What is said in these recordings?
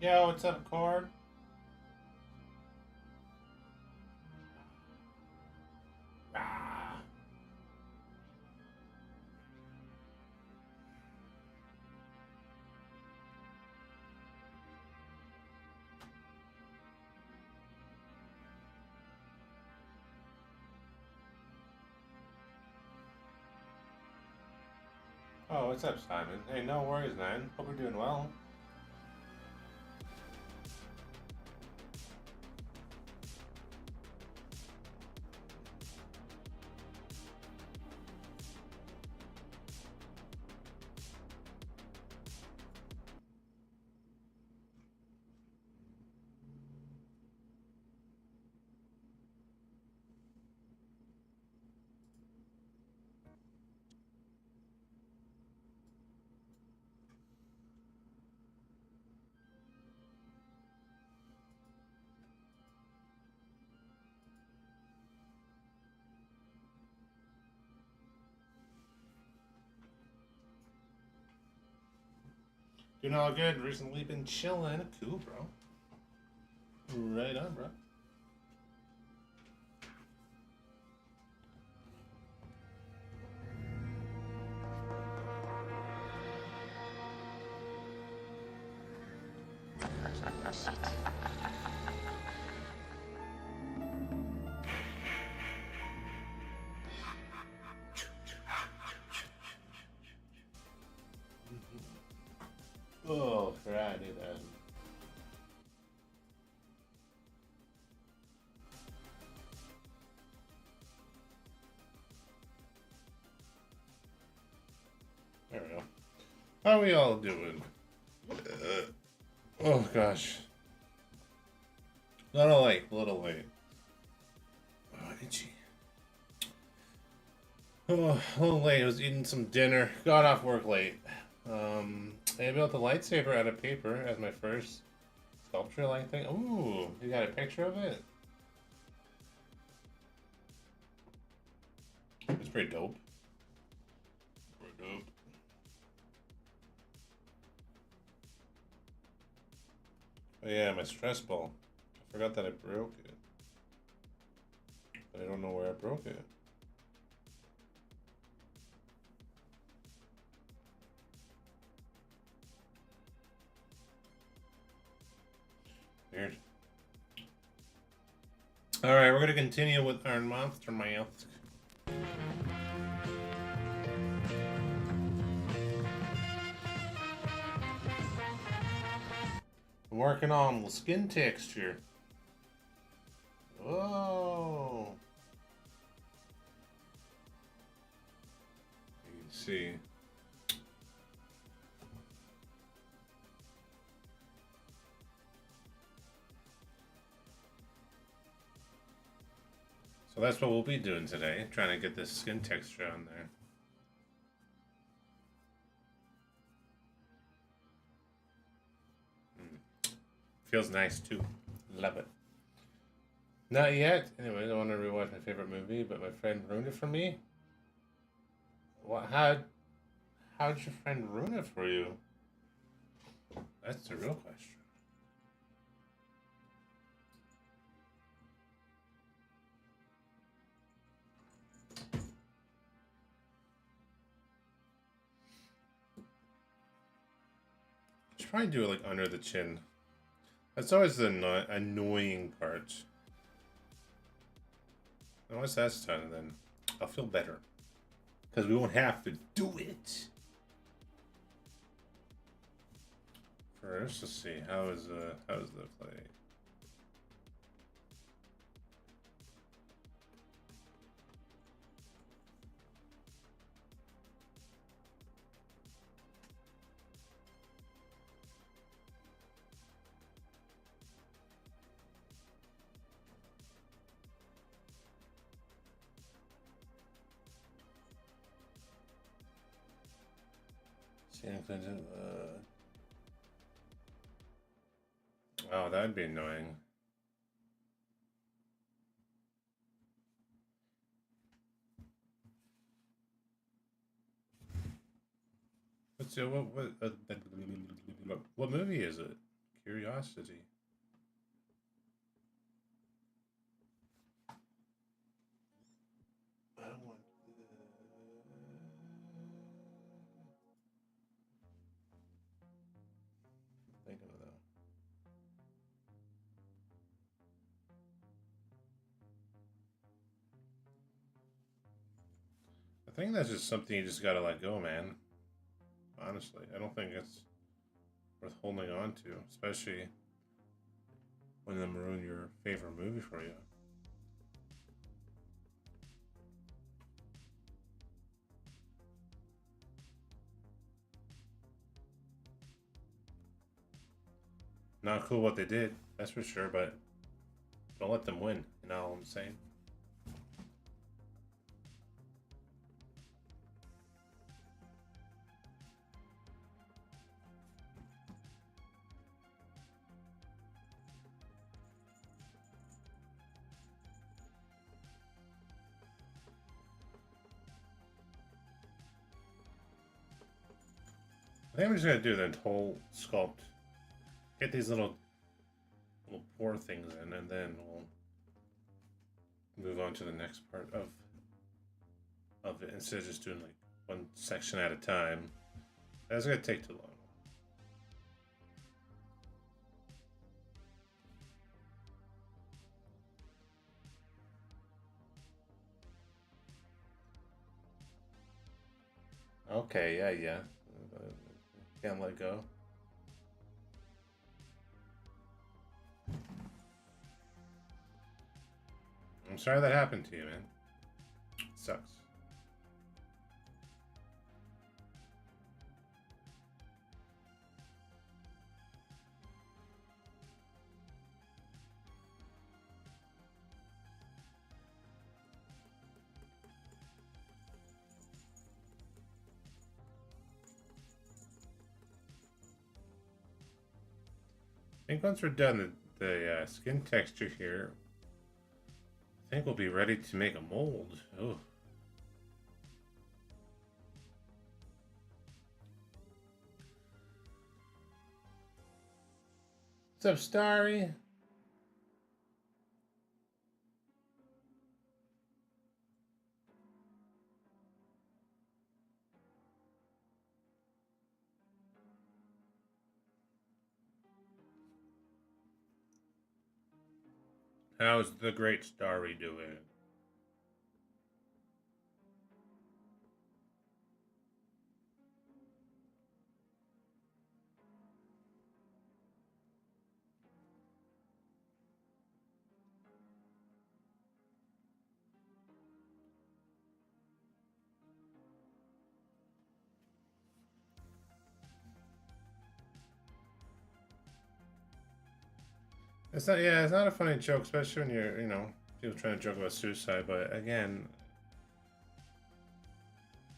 Yo, what's up, Cord? Ah. Oh, what's up, Simon? Hey, no worries, man. Hope we're doing well. Doing all good. Recently been chilling. Cool, bro. Right on, bro. Oh, Friday then. There we go. How are we all doing? Oh gosh. Little late. Little late. Oh, itchy. Oh, a little late. I was eating some dinner. Got off work late. I built a lightsaber out of paper as my first sculpture like thing. Ooh, you got a picture of it? It's pretty dope. Pretty dope. Oh yeah, my stress ball. I forgot that I broke it. But I don't know where I broke it. Weird. Alright, we're gonna continue with our monster mask. I'm working on the skin texture. Oh. You can see. So that's what we'll be doing today, trying to get this skin texture on there. Feels nice too. Love it. Not yet. Anyways, I want to rewatch my favorite movie, but my friend ruined it for me. What? How'd your friend ruin it for you? That's the real question. Should probably do it like under the chin. That's always the annoying part. And once that's done, then I'll feel better. Because we won't have to do it. First, let's see. How's the play? San Quentin, oh, that'd be annoying. What's what movie is it? Curiosity. I don't want. Thinking of that. I think that's just something you just gotta let go, man. Honestly, I don't think it's worth holding on to, especially when they ruin your favorite movie for you. Not cool what they did, that's for sure, but don't let them win, you know what I'm saying? I think I'm just gonna do the whole sculpt. Get these little pore things in, and then we'll move on to the next part of it instead of just doing like one section at a time. That's gonna take too long. Okay, yeah. Can't let go. I'm sorry that happened to you, man. Sucks. I think once we're done the skin texture here, I think we'll be ready to make a mold. Oh. What's up, Starry? How's the great Starry doing? It's not, yeah, it's not a funny joke, especially when you're, people trying to joke about suicide, but again,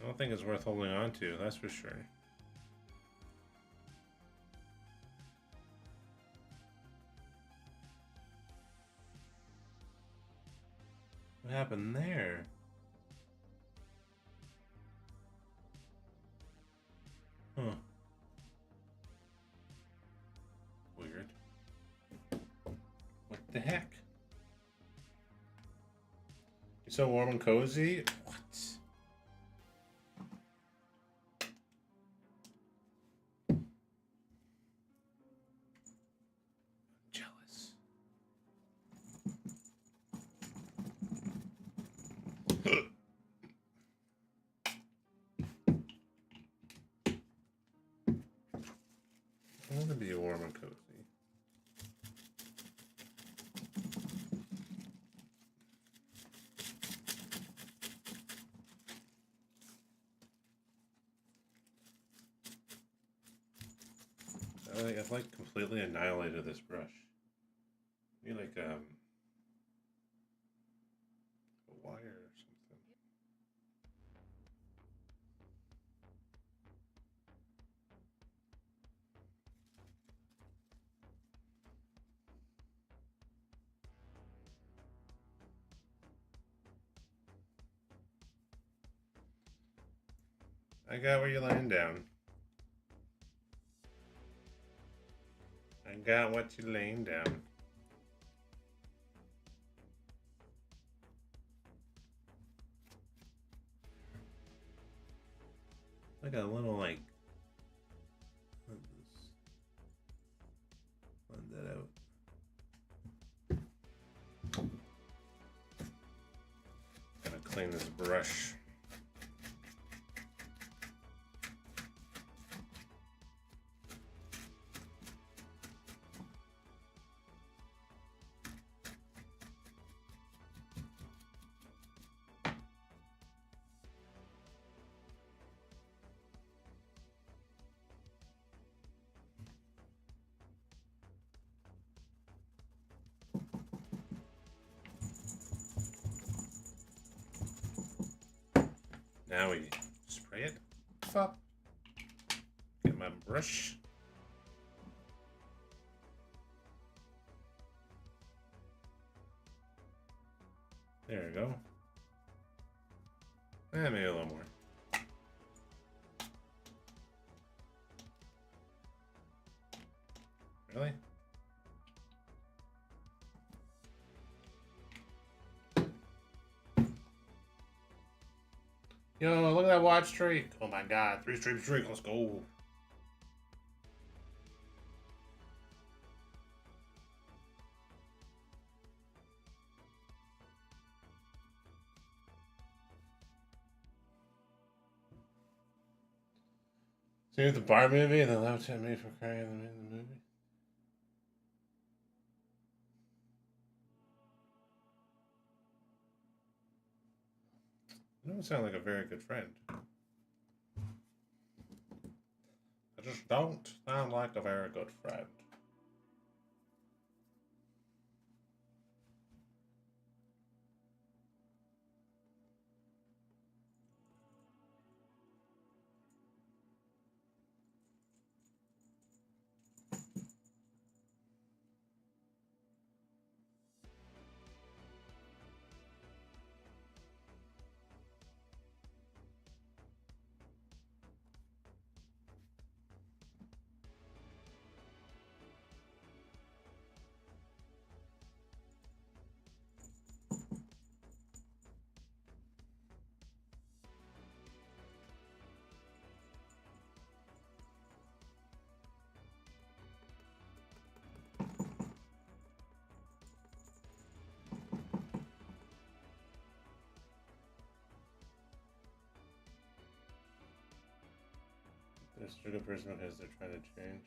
I don't think it's worth holding on to, that's for sure. What happened there? Huh. Weird. What the heck? You so warm and cozy? What? Jealous. I want to be warm and cozy. I've like completely annihilated this brush. Maybe like a wire or something. I got where you're laying down. I got what you laying down. Like a little like. Blend that out. Gotta clean this brush. Now we spray it up. Get my brush. There we go. And maybe a little more. Really? Yo, look at that watch streak. Oh my god, 3 streak, let's go. See the bar movie, the left hand made for crying in the movie. You don't sound like a very good friend. I just don't sound like a very good friend. There's a good person because they're trying to change.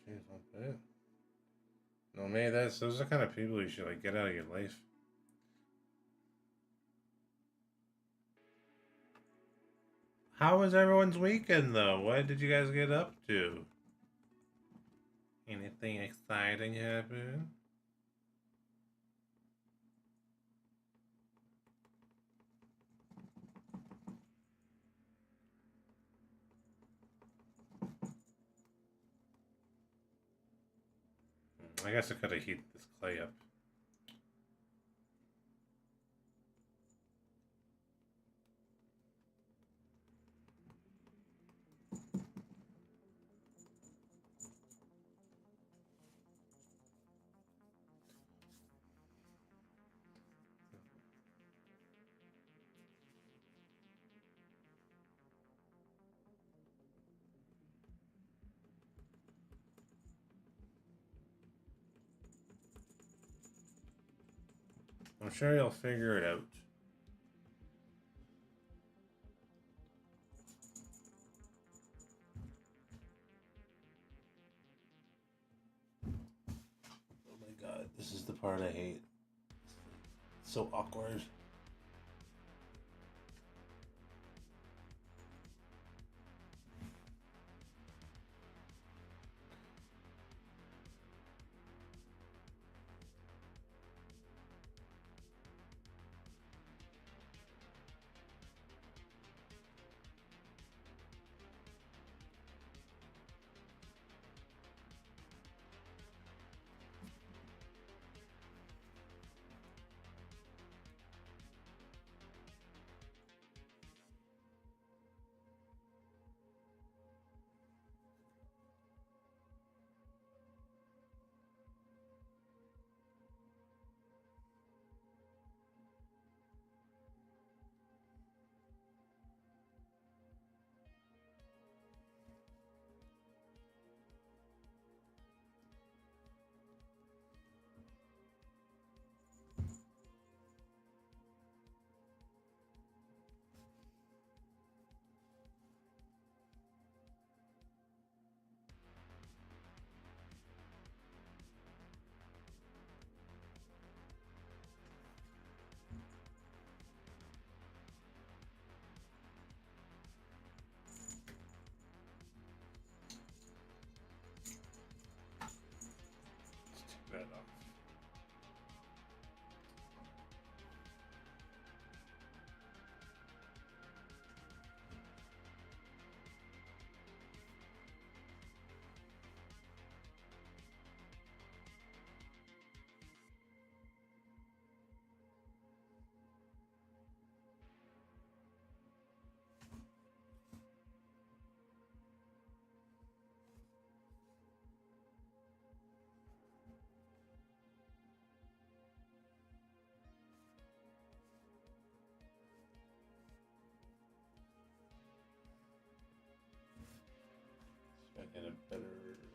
Change one bit. No, man, those are the kind of people you should like get out of your life. How was everyone's weekend though? What did you guys get up to? Anything exciting happen? I guess I could have heated this clay up. I'm sure you'll figure it out. Oh my god, this is the part I hate. It's so awkward. that off. So I get a better angle.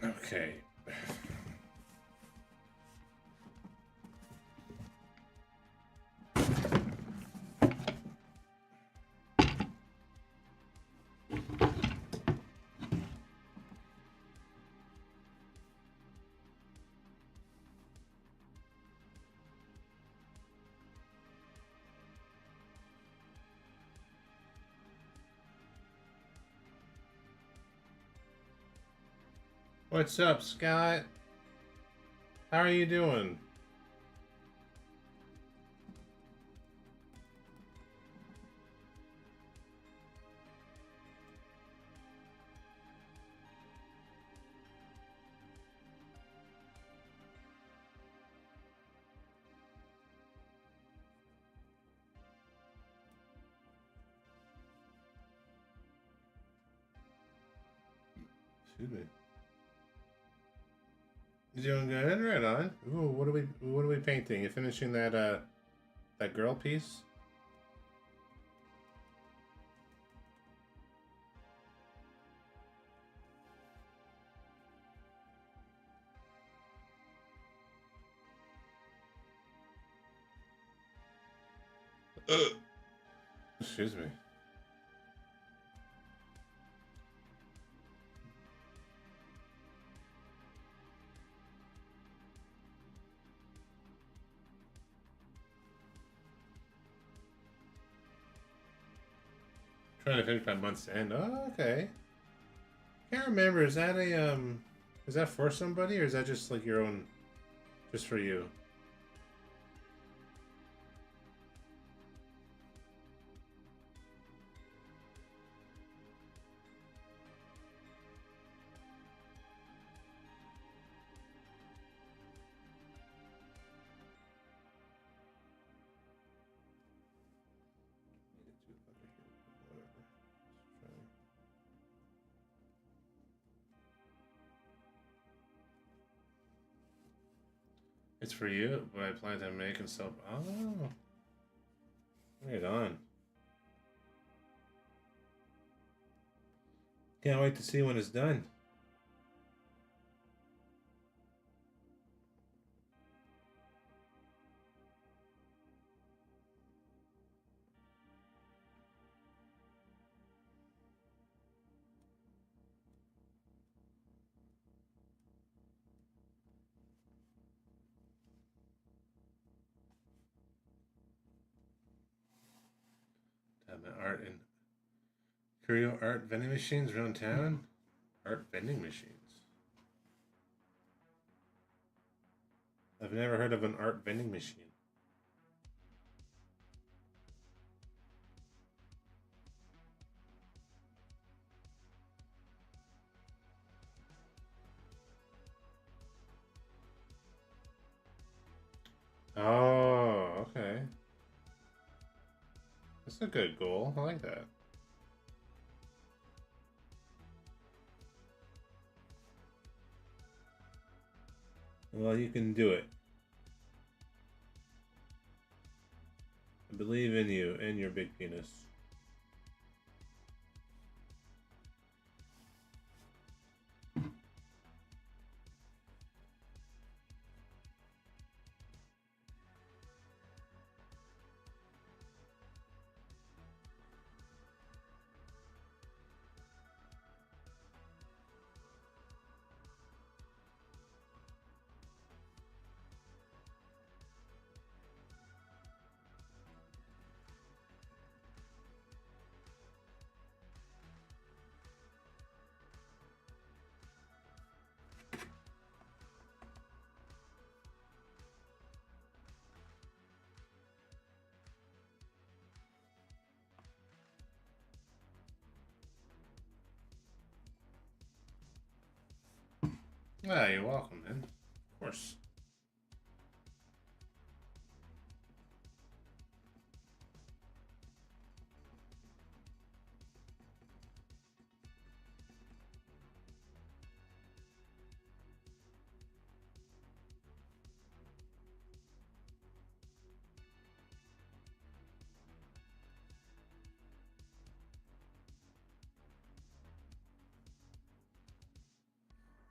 Okay. What's up, Scott? How are you doing? Excuse me. You doing good? Right on. Ooh, what are we painting? You finishing that girl piece? Excuse me. Trying to finish by month's end. Oh, okay. Can't remember. Is that a is that for somebody or is that just like your own, just for you? It's for you, but I plan to make and sell. Oh, right on. Can't wait to see when it's done. Art and curio art vending machines around town. Art vending machines. I've never heard of an art vending machine. Oh, okay. That's a good goal. I like that. Well, you can do it. I believe in you and your big penis. Ah, you're welcome, man. Of course.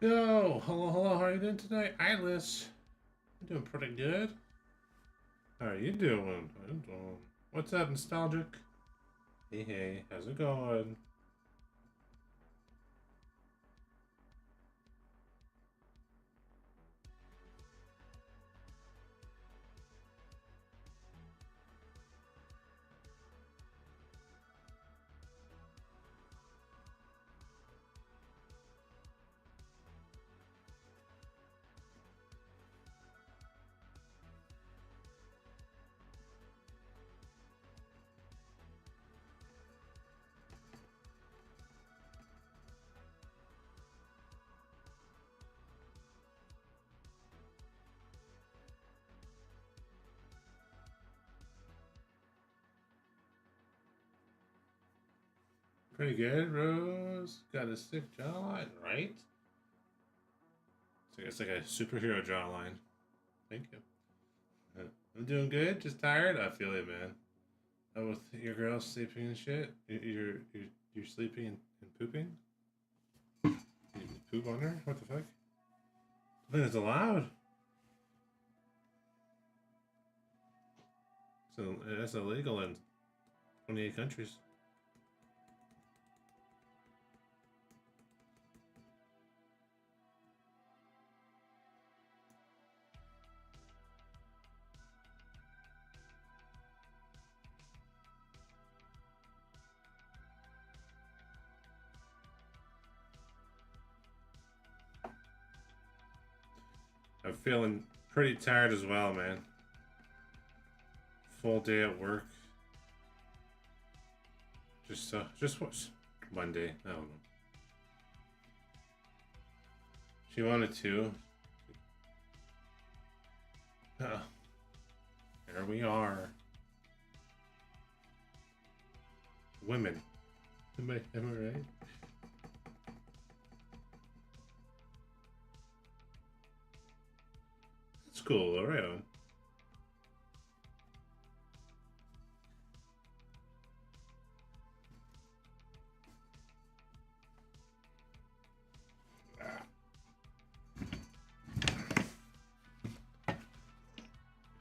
Yo, hello, hello. How are you doing tonight, Eyeless? I'm doing pretty good. How are you doing? I'm doing. What's up, nostalgic? Hey, hey, how's it going? Pretty good, Rose. Got a sick jawline, right? It's like a superhero jawline. Thank you. I'm doing good. Just tired. I feel it, man. Oh, with your girl sleeping and shit. You're sleeping and pooping. You poop on her? What the fuck? I think it's allowed. So that's illegal in 28 countries. I'm feeling pretty tired as well, man. Full day at work. Just what's Monday? I don't know. She wanted to. There we are. Women. Am I right? That's cool, all right on.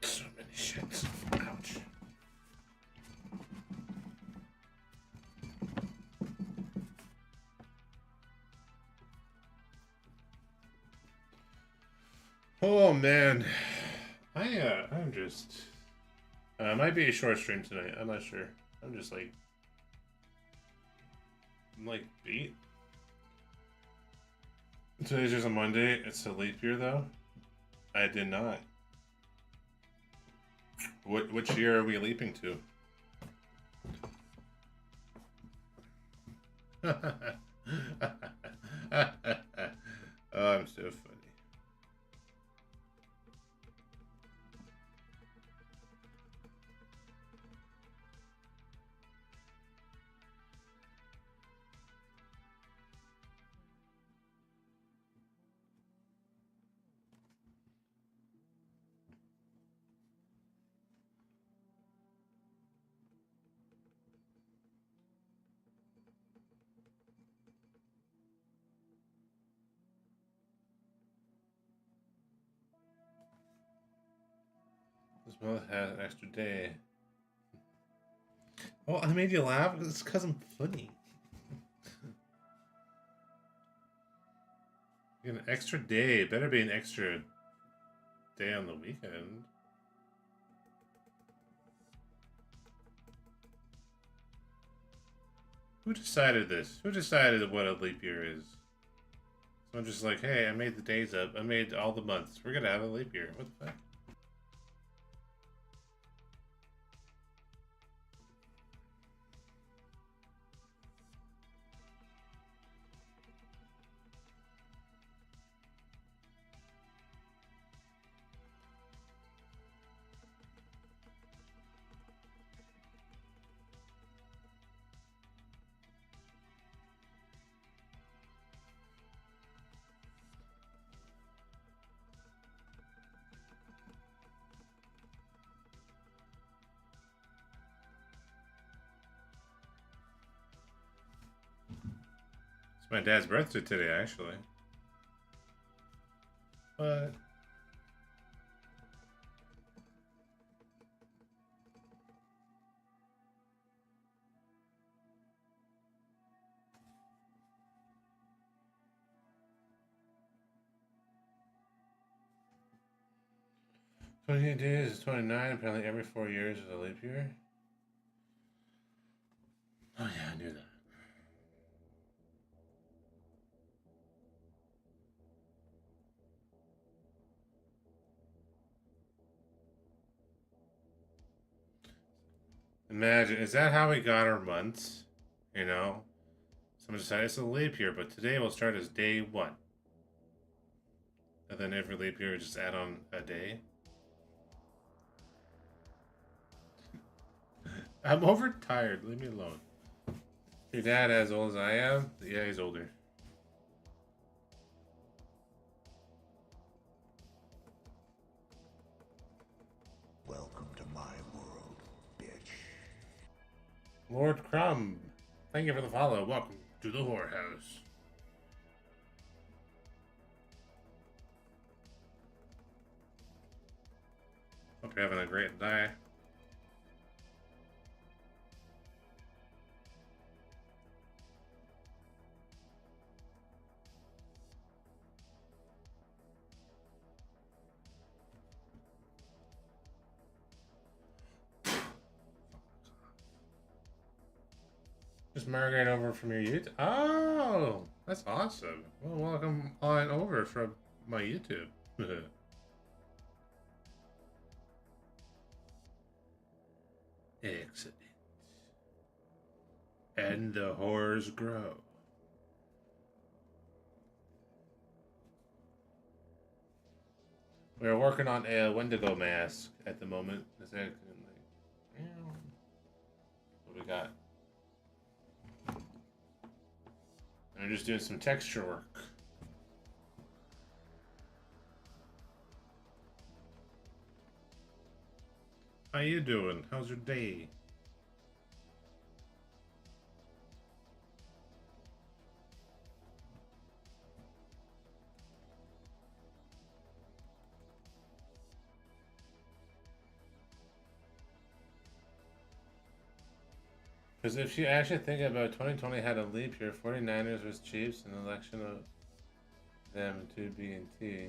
So many shits. Ouch. Oh man, I'm just might be a short stream tonight. I'm not sure. I'm just like beat. Today's just a Monday. It's a leap year though. I did not. Which year are we leaping to? Oh, I'm so funny. This month has an extra day. Well, I made you laugh. It's because I'm funny. You get an extra day. It better be an extra day on the weekend. Who decided this? Who decided what a leap year is? So I'm just like, hey, I made the days up. I made all the months. We're gonna have a leap year. What the fuck? It's my dad's birthday today, actually. But 28 days is 29. Apparently, every 4 years is a leap year. Oh yeah, I knew that. Imagine, is that how we got our months? You know? Someone decided it's a leap year, but today will start as day 1. And then every leap year, we just add on a day. I'm overtired. Leave me alone. Your dad as old as I am? Yeah, he's older. Welcome to my world, bitch. Lord Crumb, thank you for the follow. Welcome to the whorehouse. Hope you're having a great day. Just migrate over from your YouTube. Oh, that's awesome. Well, welcome on over from my YouTube. And the horrors grow. We're working on a Wendigo mask at the moment. Is that like, what we got? And we're just doing some texture work. How you doing? How's your day? Because if you actually think about it, 2020 had a leap year. 49ers was Chiefs, an election of them to B and T.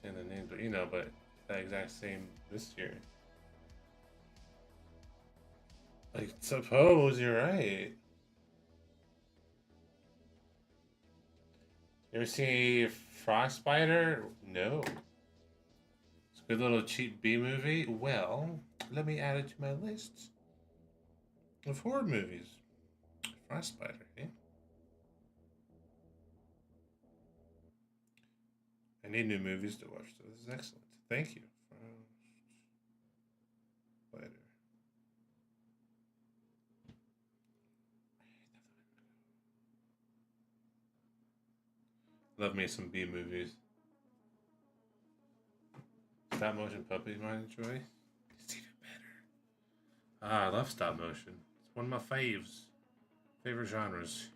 Saying the names, but you know, but that exact same this year. Like, suppose you're right. You ever see Frostbiter? No. It's a good little cheap B movie. Well, let me add it to my list of horror movies. Frostbiter, eh? I need new movies to watch, so this is excellent. Thank you. Frostbiter. Love me some B movies. Stop motion puppies might enjoy. It's even better. Ah, I love stop motion. It's one of my faves. Favorite genres.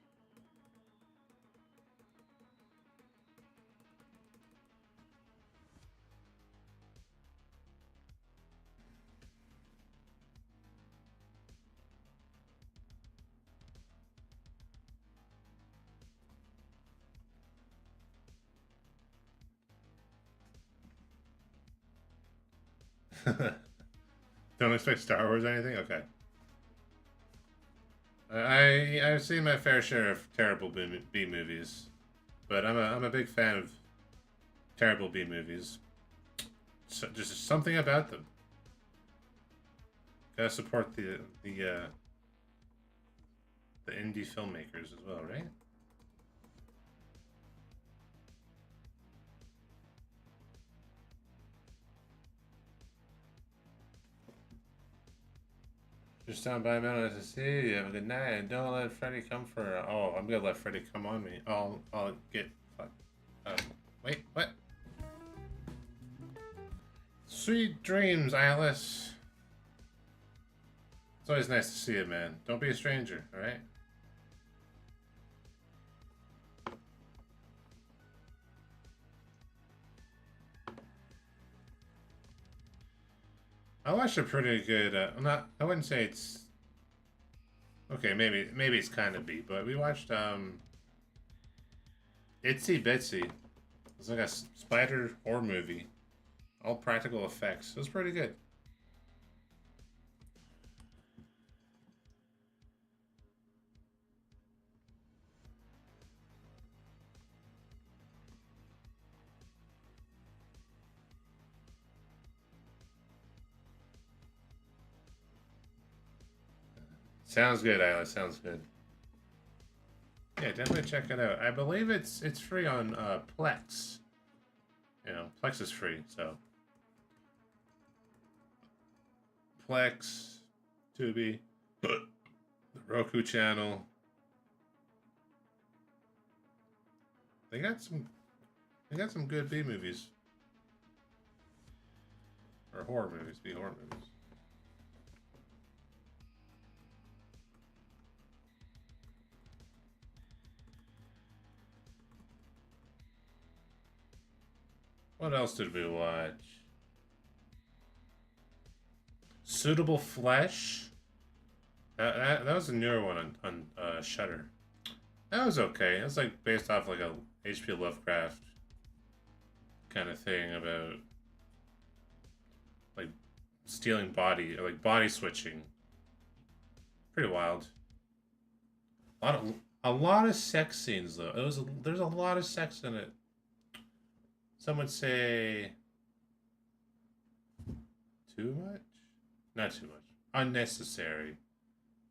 Don't expect Star Wars or anything? Okay. I've seen my fair share of terrible B movies, but I'm a big fan of terrible B movies. So, just something about them. Gotta support the indie filmmakers as well, right? Just down by Metal SSC. You have a good night, and don't let Freddy come for. Oh, I'm gonna let Freddy come on me. I'll get. Fuck. Wait, what? Sweet dreams, Alice. It's always nice to see you, man. Don't be a stranger, all right? I watched a pretty good. I'm not. I wouldn't say it's. Okay, maybe it's kind of B, but we watched Itsy Bitsy. It's like a spider horror movie, all practical effects. It was pretty good. Sounds good, Isla. Sounds good. Yeah, definitely check it out. I believe it's free on Plex. You know, Plex is free, so Plex, Tubi, the Roku channel. They got some good B movies or horror movies, B horror movies. What else did we watch? Suitable Flesh. That was a newer one on Shudder. That was okay. It was like based off like a H.P. Lovecraft kind of thing about like stealing body or like body switching. Pretty wild. A lot of sex scenes though. There's a lot of sex in it. Some would say too much? Not too much. Unnecessary.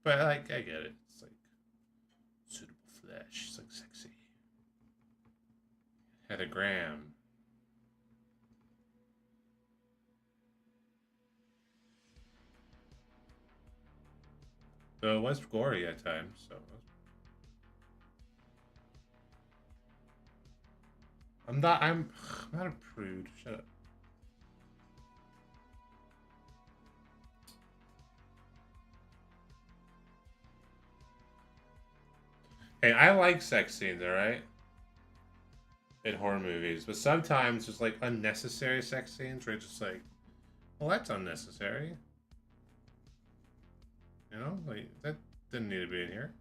But like, I get it. It's like suitable flesh. It's like sexy. Had a gram. So it was gory at times. So I'm not. I'm not a prude. Shut up. Hey, I like sex scenes. All right. In horror movies, but sometimes there's like unnecessary sex scenes where it's just like, well, that's unnecessary. You know, like that didn't need to be in here.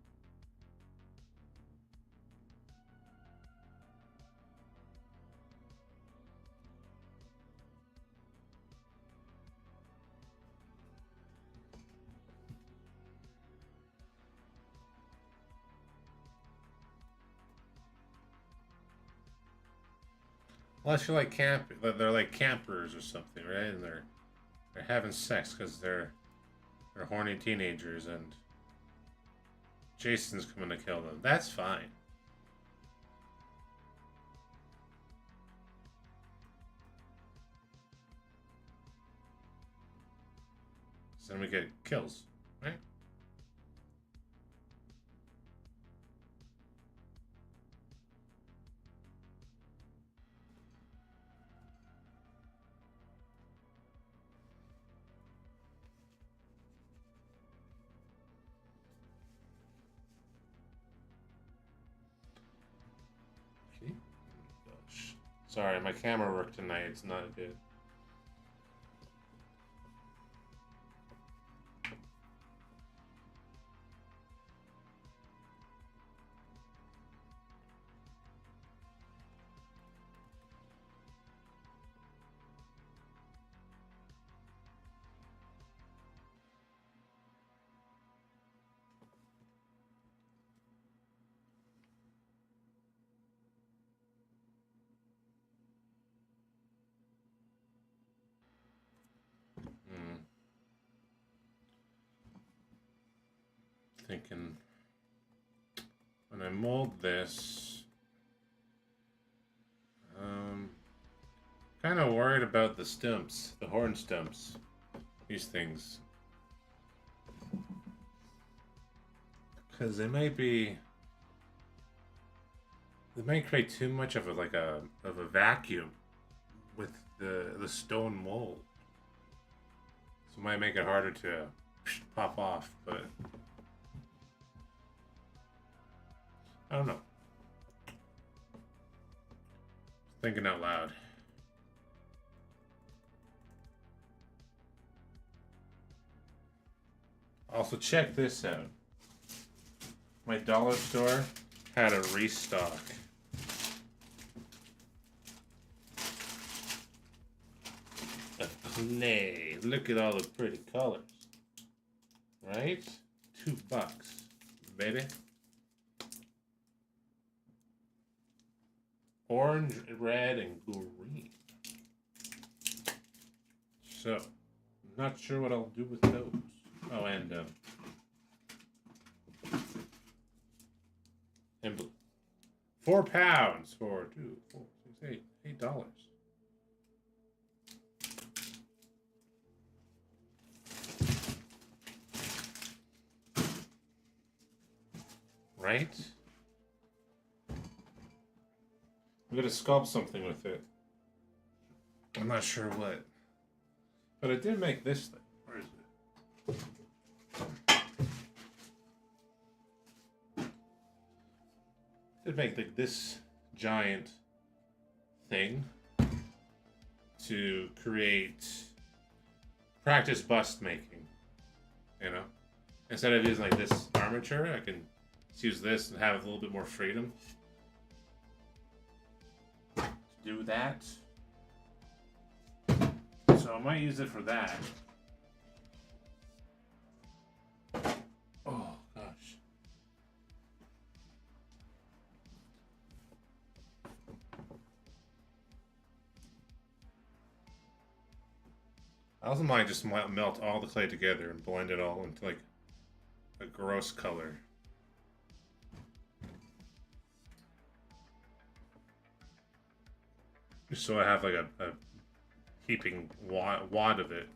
Unless you're like they're like campers or something, right? And they're having sex because they're horny teenagers and Jason's coming to kill them. That's fine. So then we get kills, right? See? Gosh. Sorry, my camera work tonight. It's not good. Hmm. Thinking when I mold this, um, kind of worried about the stumps, the horn stumps, these things, because they might create too much of a vacuum with the stone mold, so it might make it harder to pop off. But I don't know. Thinking out loud. Also, check this out. My dollar store had a restock. Of clay. Look at all the pretty colors. Right? $2, baby. Orange, red, and green. So, not sure what I'll do with those. Oh, and blue. £4 for 2, 4, 6, 8 $8. Right? I'm gonna sculpt something with it. I'm not sure what. But I did make this thing. Where is it? I did make this giant thing to create practice bust making. You know? Instead of using like this armature, I can just use this and have a little bit more freedom to do that. So I might use it for that. Oh, gosh. I also might just melt all the clay together and blend it all into like a gross color. So I have like a heaping wad of it.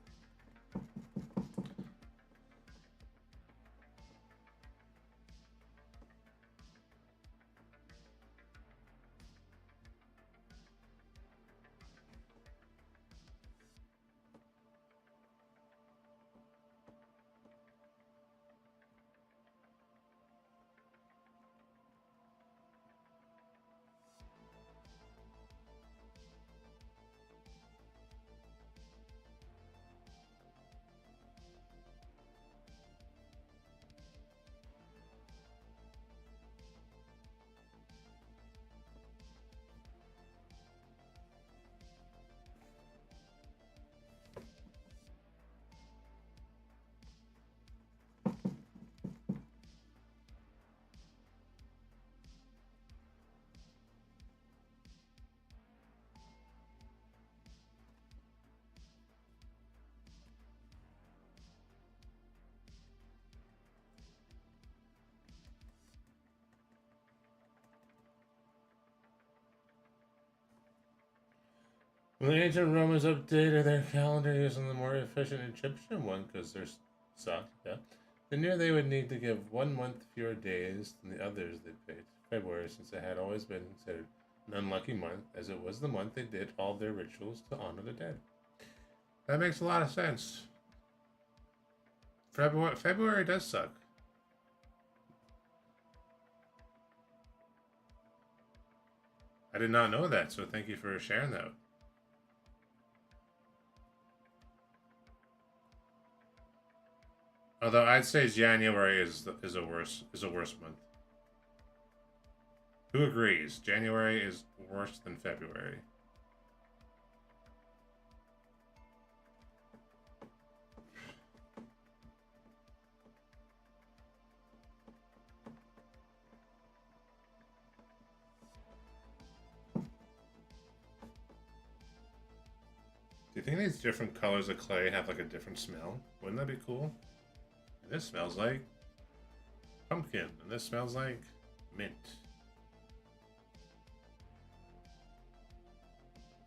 When the ancient Romans updated their calendar using the more efficient Egyptian one, because theirs sucked, yeah, they knew they would need to give 1 month fewer days than the others they picked. February, since it had always been considered an unlucky month, as it was the month they did all their rituals to honor the dead. That makes a lot of sense. February does suck. I did not know that, so thank you for sharing that. Although I'd say January is a worse month. Who agrees? January is worse than February. Do you think these different colors of clay have like a different smell? Wouldn't that be cool? And this smells like pumpkin, and this smells like mint.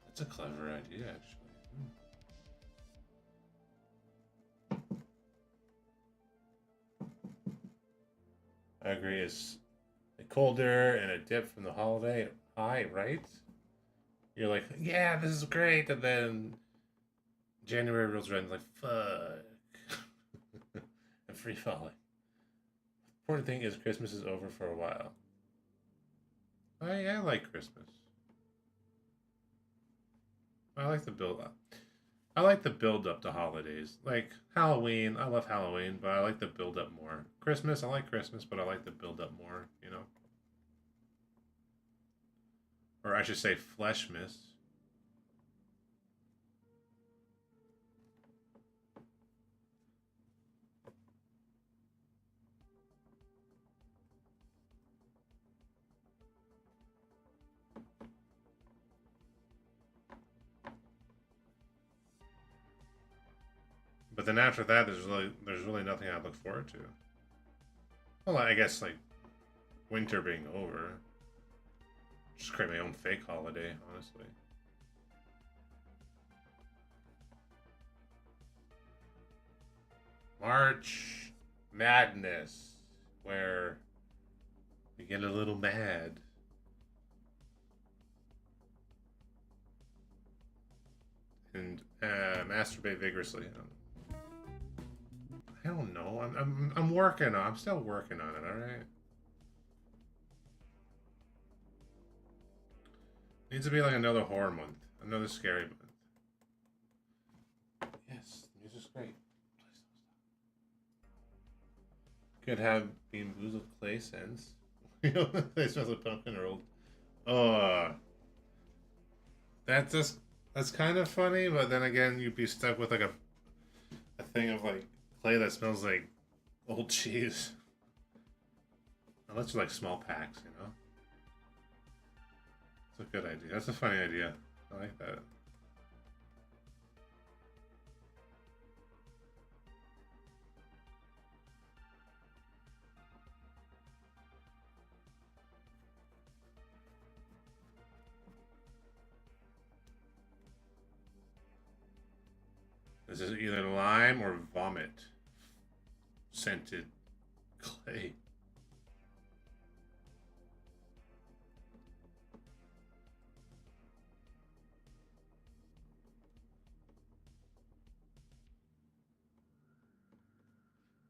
That's a clever idea, actually. I agree. It's colder and a dip from the holiday high, right? You're like, yeah, this is great, and then January rolls around like, fuck. And free falling. The important thing is Christmas is over for a while. I like Christmas. I like the build up. I like the build up to holidays. Like Halloween, I love Halloween, but I like the build up more. Christmas, I like Christmas, but I like the build up more, you know? Or I should say Fleshmas. But then after that, there's really nothing I look forward to. Well, I guess like winter being over. Just create my own fake holiday, honestly. March Madness, where we get a little mad. And masturbate vigorously. I don't know. I'm working on. I'm still working on it. All right. Needs to be like another horror month, another scary month. Yes, the music's great. Could have Bean Boozled clay scents. You know, they smell like pumpkin or old. Oh, that's kind of funny, but then again, you'd be stuck with like a thing of like clay that smells like old cheese. Unless you like small packs, you know. It's a good idea. That's a funny idea. I like that. This is either lime or vomit scented clay.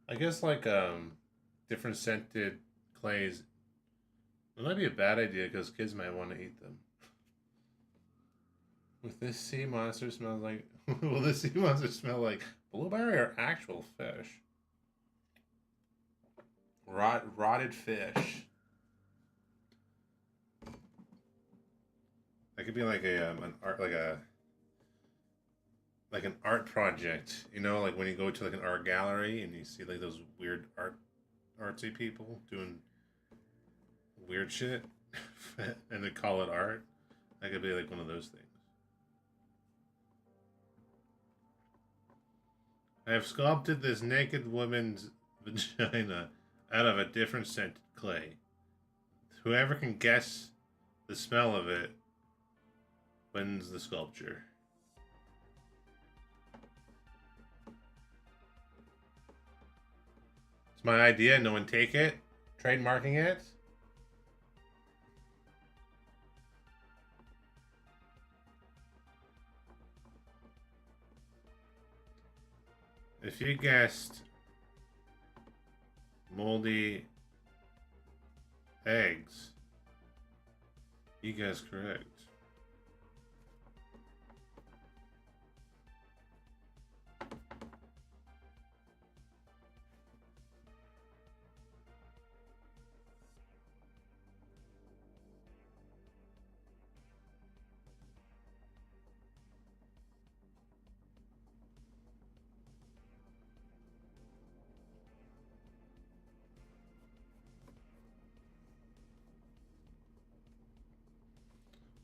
I guess like different scented clays. It might be a bad idea because kids might want to eat them. With this sea monster smells like will this sea monster smell like blueberry or actual fish? Rotted fish. That could be like an art like an art project, you know, like when you go to like an art gallery and you see like those weird artsy people doing weird shit and they call it art. That could be like one of those things. I have sculpted this naked woman's vagina out of a different scented clay. Whoever can guess the smell of it wins the sculpture. It's my idea. No one take it. Trademarking it. If you guessed moldy eggs, you guessed correct.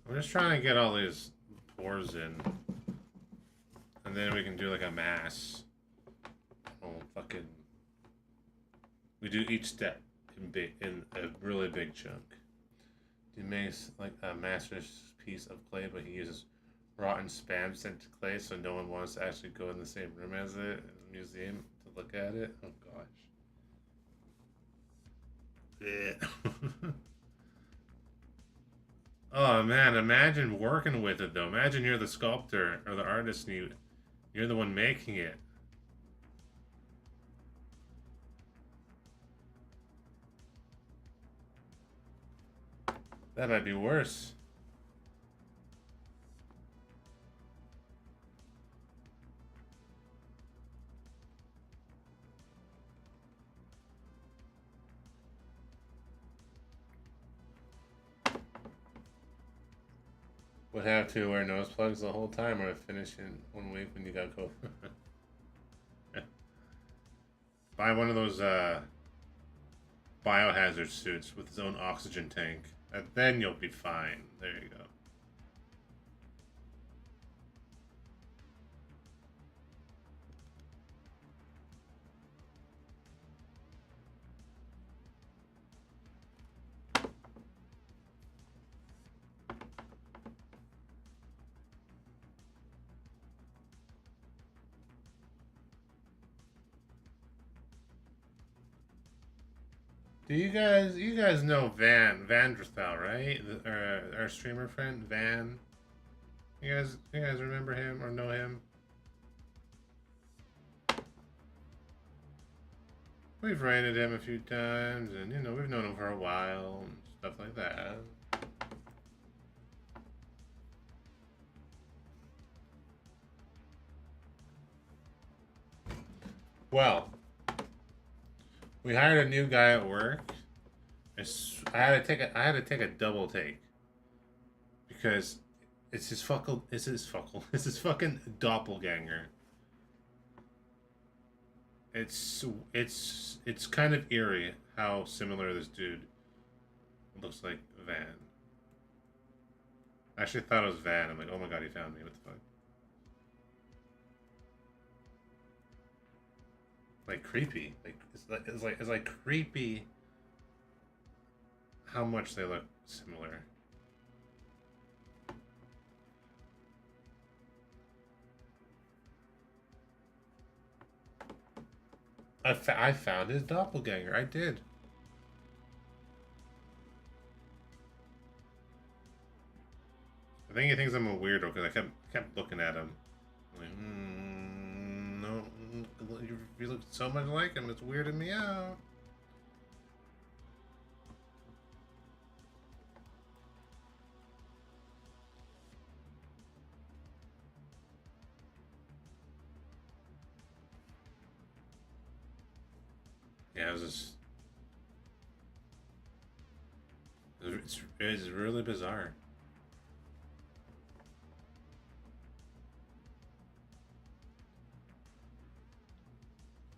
I'm just trying to get all these pores in. And then we can do like a mass. Oh, fucking. We do each step in a really big chunk. He makes like a masterpiece of clay, but he uses rotten spam scented clay, so no one wants to actually go in the same room as it in the museum to look at it. Oh gosh. Yeah. Oh man, imagine working with it though. Imagine you're the sculptor or the artist and you're the one making it. That might be worse. Would have to wear nose plugs the whole time or finish in 1 week when you got COVID. Buy one of those biohazard suits with its own oxygen tank, and then you'll be fine. There you go. Do you guys know Van Vanderstal, right? Our streamer friend Van. You guys remember him or know him? We've raided him a few times, and you know we've known him for a while and stuff like that. Well, we hired a new guy at work. I had to take a double take because it's his fucking doppelganger. It's kind of eerie how similar this dude looks like Van. I actually thought it was Van. I'm like, oh my god, he found me. What the fuck? Like creepy. Like it's like creepy how much they look similar. I found his doppelganger. I did. I think he thinks I'm a weirdo because I kept looking at him. I'm like, no, you look so much like him. It's weirding me out. Yeah, it was just. It's really bizarre.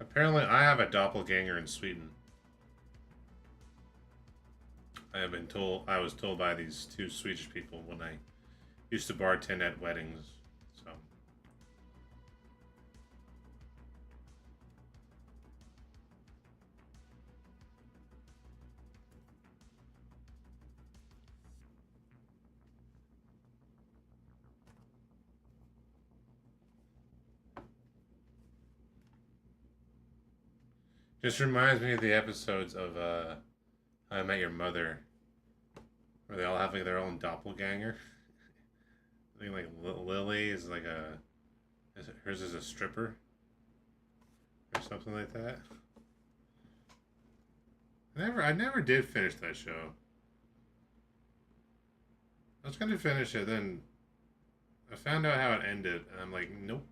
Apparently, I have a doppelganger in Sweden. I was told by these two Swedish people when I used to bartend at weddings. So, just reminds me of the episodes of How I Met Your Mother, where they all have like their own doppelganger. I think like Lily is like hers is a stripper or something like that. I never did finish that show. I was gonna finish it, then I found out how it ended, and I'm like, nope.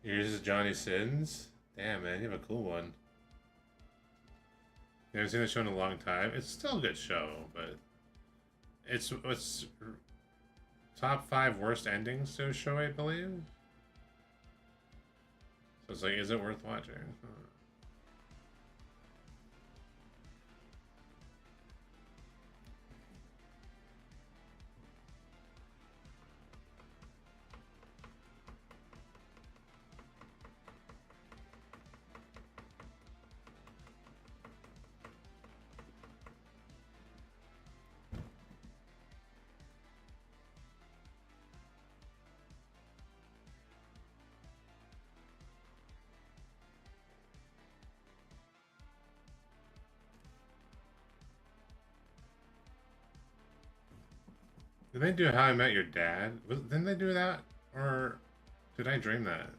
Yours is Johnny Sins. Damn, man, you have a cool one. You haven't seen the show in a long time. It's still a good show, but it's top 5 worst endings to a show, I believe. So it's like, is it worth watching? Did they do How I Met Your Dad? Didn't they do that? Or did I dream that?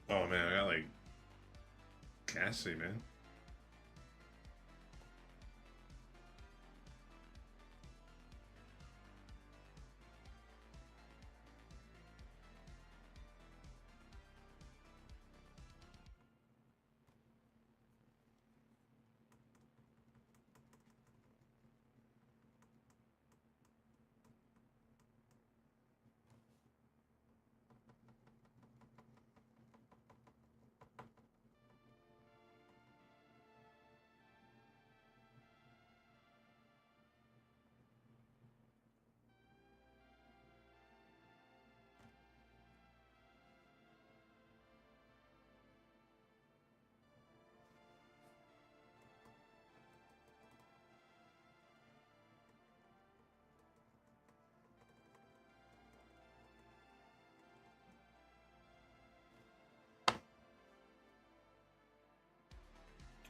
Oh man, I got like Cassie, man.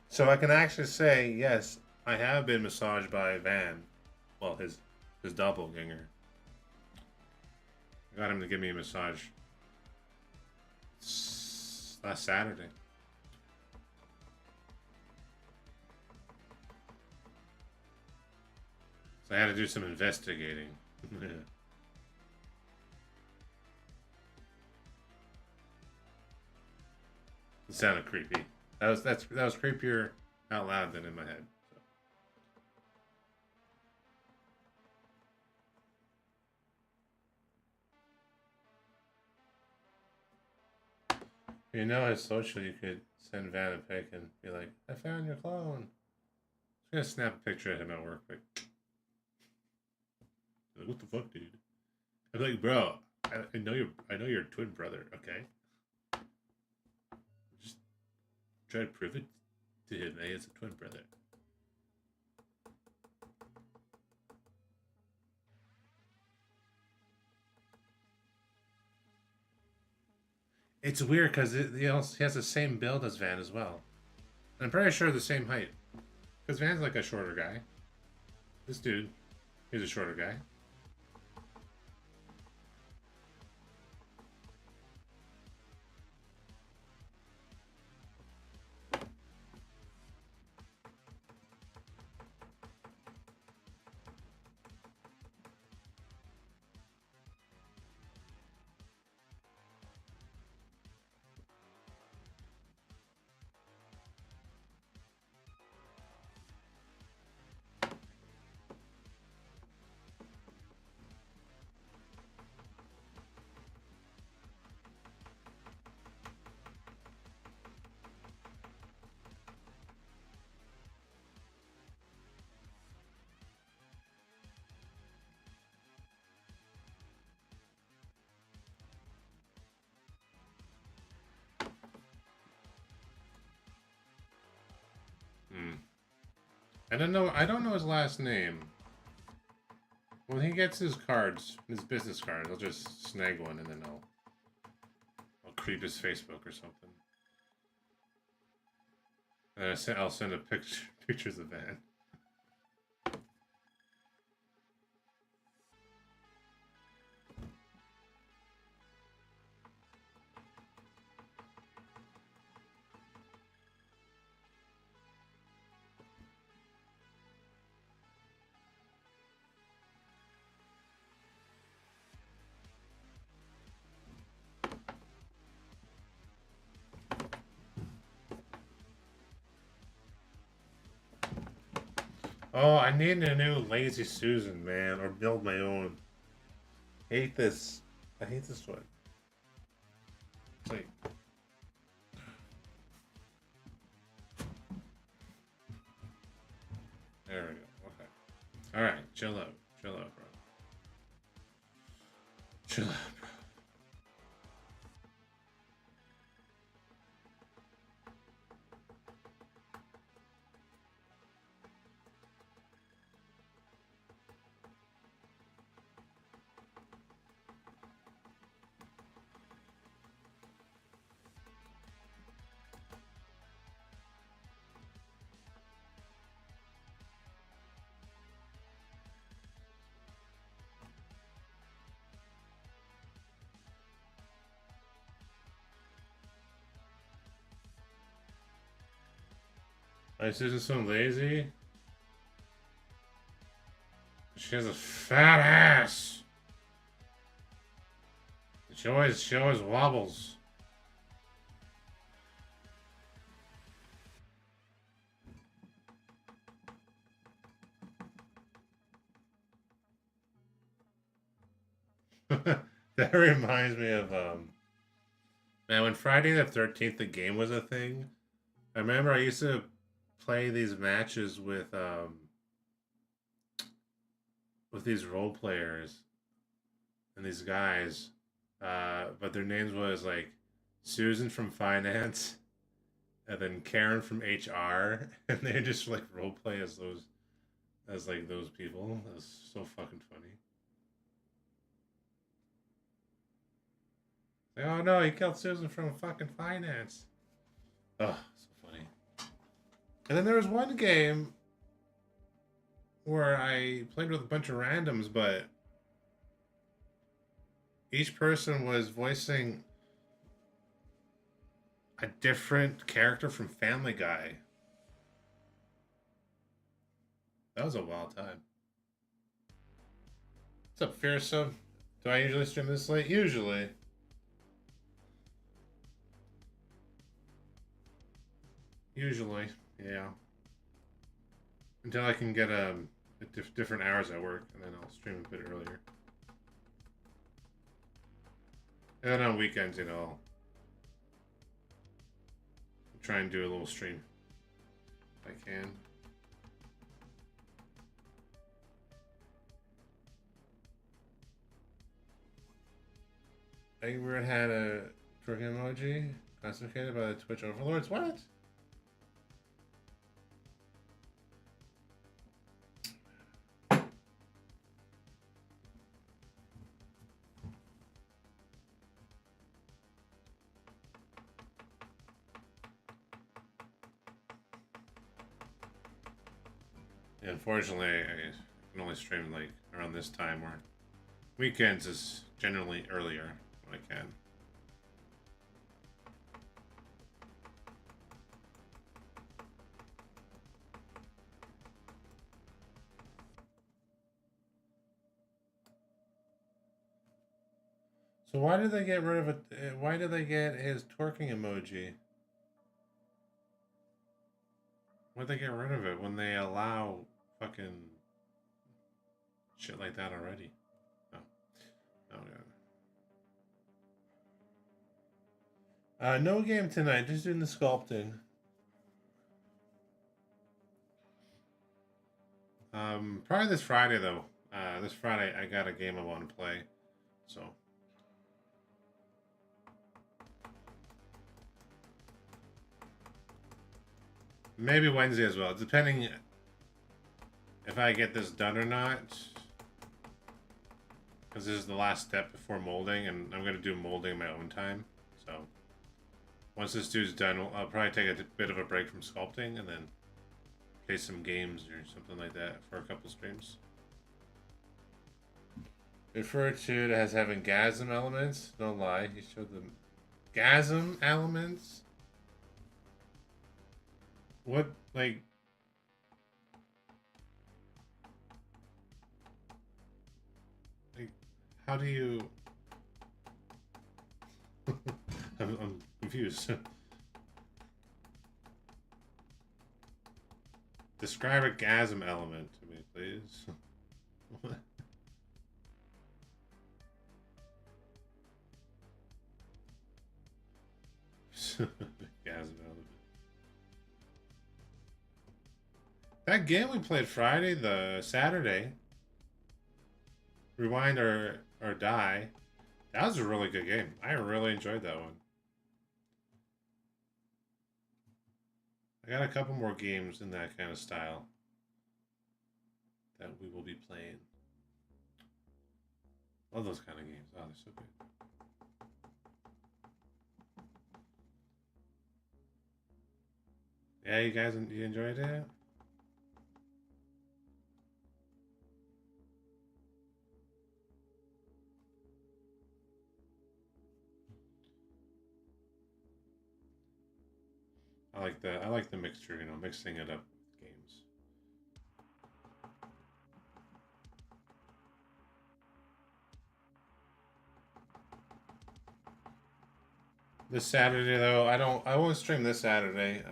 So I can actually say, yes, I have been massaged by Van. Well, his doppelganger. I got him to give me a massage last Saturday. So I had to do some investigating. Yeah. It sounded creepy. That was creepier out loud than in my head. So. You know, as social, you could send Van a pic and be like, "I found your clone." I'm gonna snap a picture of him at work. Like, what the fuck, dude? I'm like, bro, I know your twin brother. Okay, just try to prove it to him that he has a twin brother. It's weird because he has the same build as Van as well. I'm pretty sure the same height. Because Van's like a shorter guy. This dude, he's a shorter guy. I don't know. I don't know his last name. When he gets his cards, his business cards, I'll just snag one and then I'll creep his Facebook or something. And I'll send a pictures of Van. Oh, I need a new Lazy Susan, man, or build my own. Hate this. I hate this one. Wait. There we go. Okay. All right, chill out, bro. Chill out, bro. Why is Susan so lazy? She has a fat ass. She always wobbles. That reminds me of man, when Friday the 13th the game was a thing. I remember I used to play these matches with these role players and these guys, but their names was like Susan from finance, and then Karen from HR, and they just like role play as those people. It was so fucking funny. Like, oh no, he killed Susan from fucking finance. Oh, so funny. And then there was one game where I played with a bunch of randoms, but each person was voicing a different character from Family Guy. That was a wild time. What's up, Fearsome? Do I usually stream this late? Usually. Usually, yeah. Until I can get different hours at work, and then I'll stream a bit earlier. And then on weekends, you know, I'll try and do a little stream if I can. Angry had a twerking emoji classified by the Twitch overlords. What? Yeah, unfortunately, I can only stream like around this time, where weekends is generally earlier when I can. So why did they get rid of it? Why did they get his twerking emoji? Why'd they get rid of it when they allow fucking shit like that already? Oh, oh god. No game tonight. Just doing the sculpting. Probably this Friday though. This Friday I got a game I want to play, so. Maybe Wednesday as well, depending if I get this done or not. Because this is the last step before molding, and I'm going to do molding in my own time. So, once this dude's done, I'll probably take a bit of a break from sculpting, and then play some games or something like that for a couple streams. Refer to it as having gasm elements. Don't lie, he showed them gasm elements. What, like... How do you... I'm confused. Describe a gasm element to me, please. What? Gasm element. That game we played Friday, the Saturday, Rewind or Die, that was a really good game. I really enjoyed that one. I got a couple more games in that kind of style that we will be playing. Love those kind of games. Oh, they're so good. Yeah, you enjoyed it? I like the mixture, you know, mixing it up with games. This Saturday though, I won't stream this Saturday.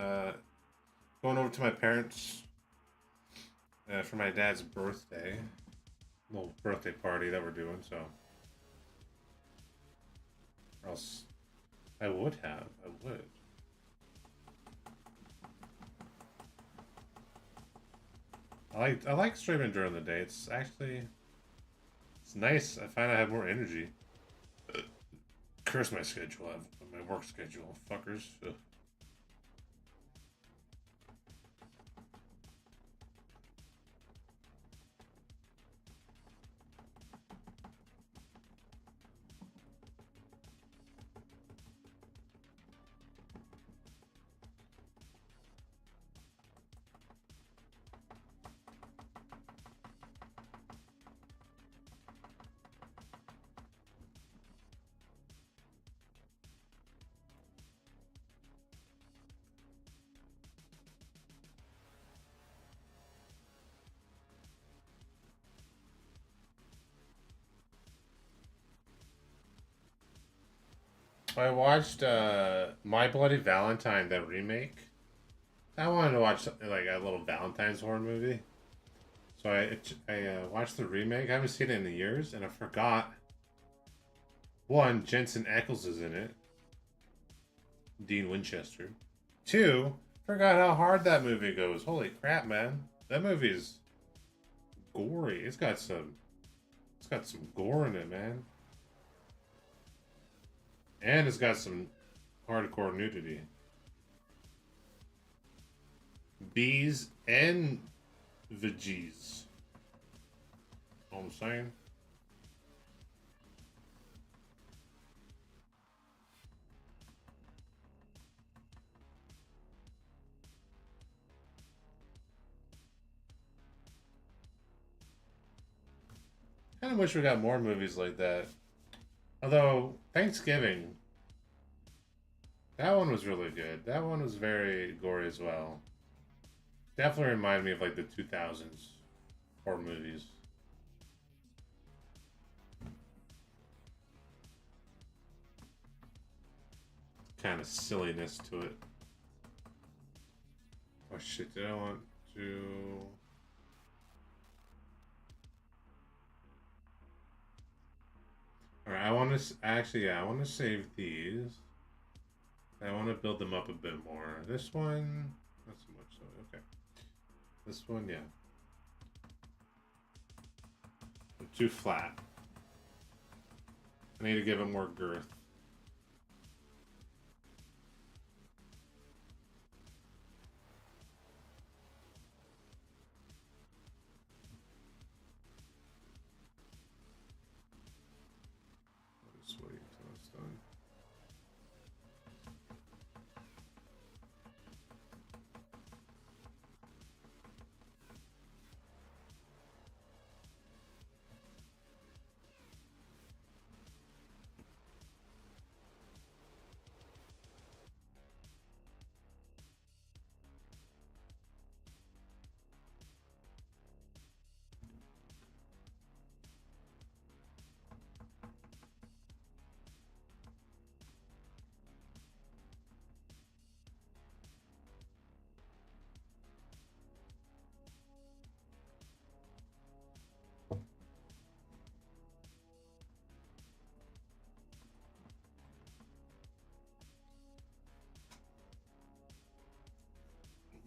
Going over to my parents for my dad's birthday. Little birthday party that we're doing, so. Or else I would. I like streaming during the day. It's nice. I find I have more energy. Curse my schedule. I have my work schedule, fuckers. Ugh. I watched My Bloody Valentine, the remake. I wanted to watch like a little Valentine's horror movie, so I watched the remake. I haven't seen it in years, and I forgot. One, Jensen Ackles is in it. Dean Winchester. Two, forgot how hard that movie goes. Holy crap, man! That movie's gory. It's got some gore in it, man, and it's got some hardcore nudity. Bees and veggies. Know what I'm saying? Kind of wish we got more movies like that. Although Thanksgiving, that one was really good. That one was very gory as well. Definitely reminded me of like the 2000s horror movies. Kind of silliness to it. Oh shit! Did I want to? All right, I want to actually, yeah, I want to save these. I want to build them up a bit more. This one, not so much. So okay, this one, yeah, they're too flat. I need to give it more girth. I'll just wait until it's done.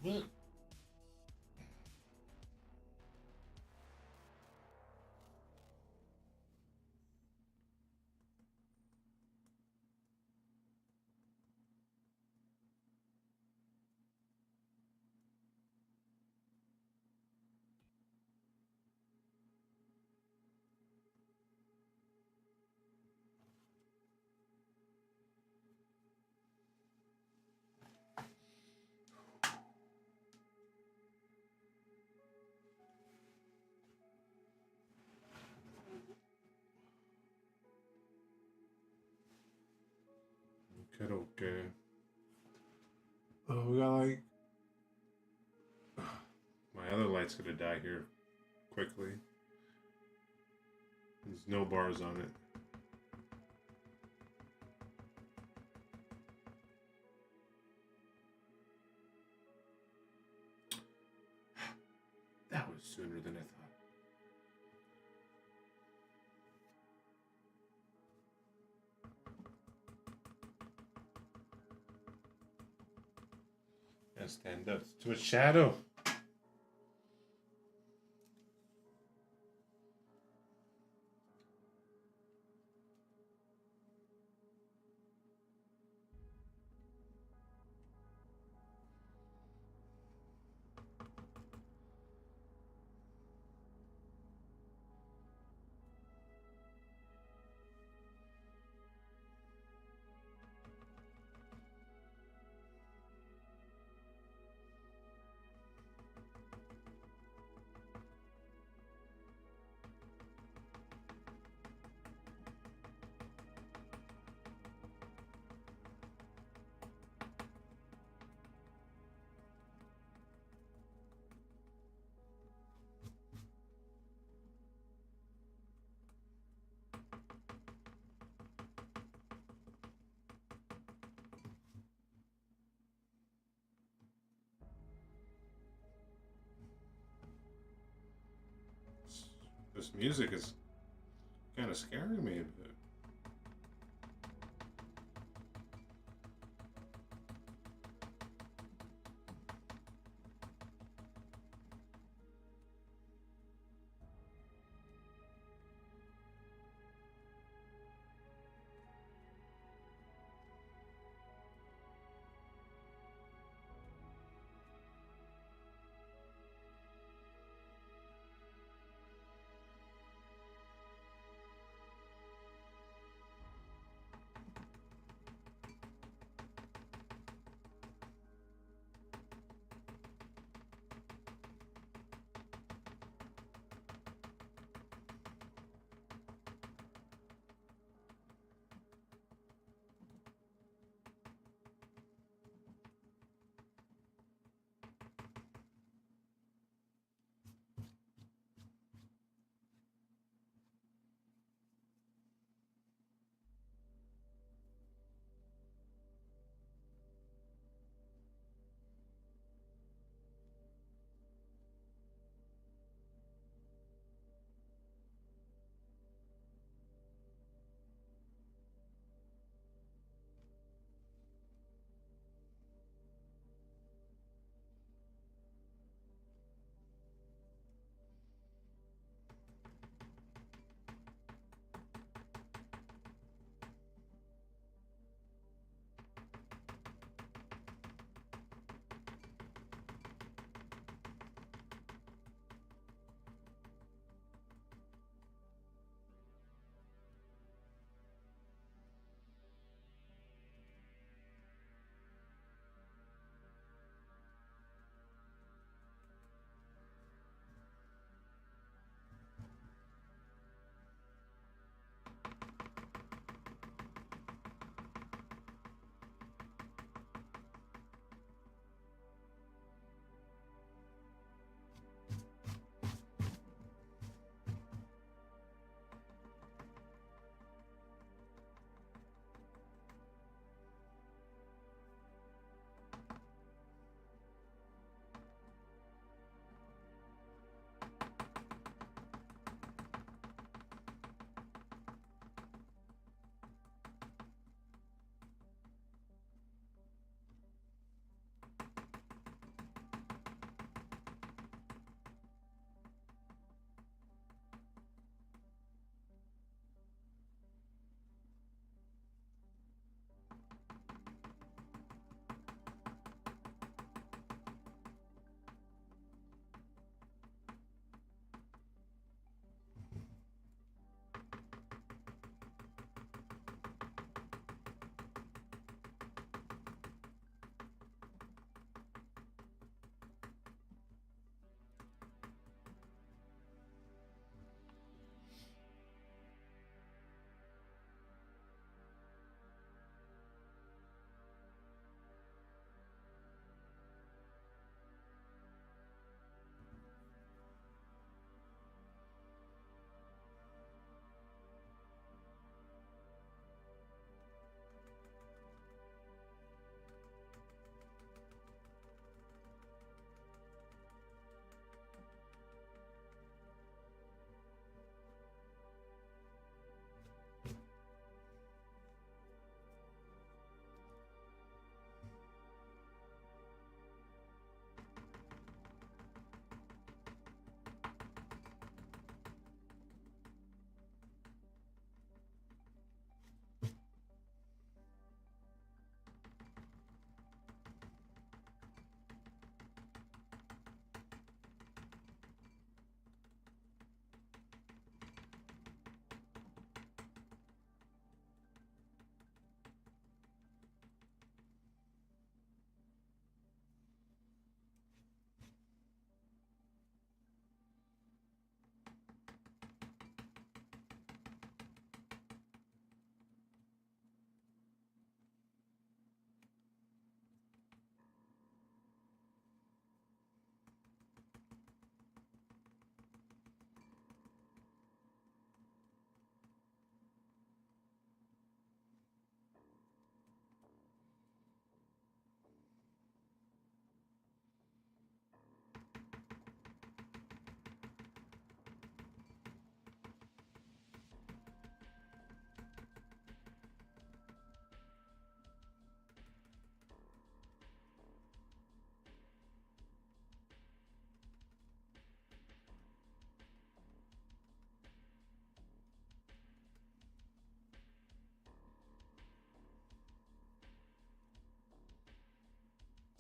What? Okay, okay. Oh, we got like my other light's gonna die here quickly. There's no bars on it. That was sooner than I thought. Gotta stand up to a shadow. This music is kind of scaring me a bit.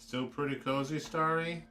Still pretty cozy, Starry.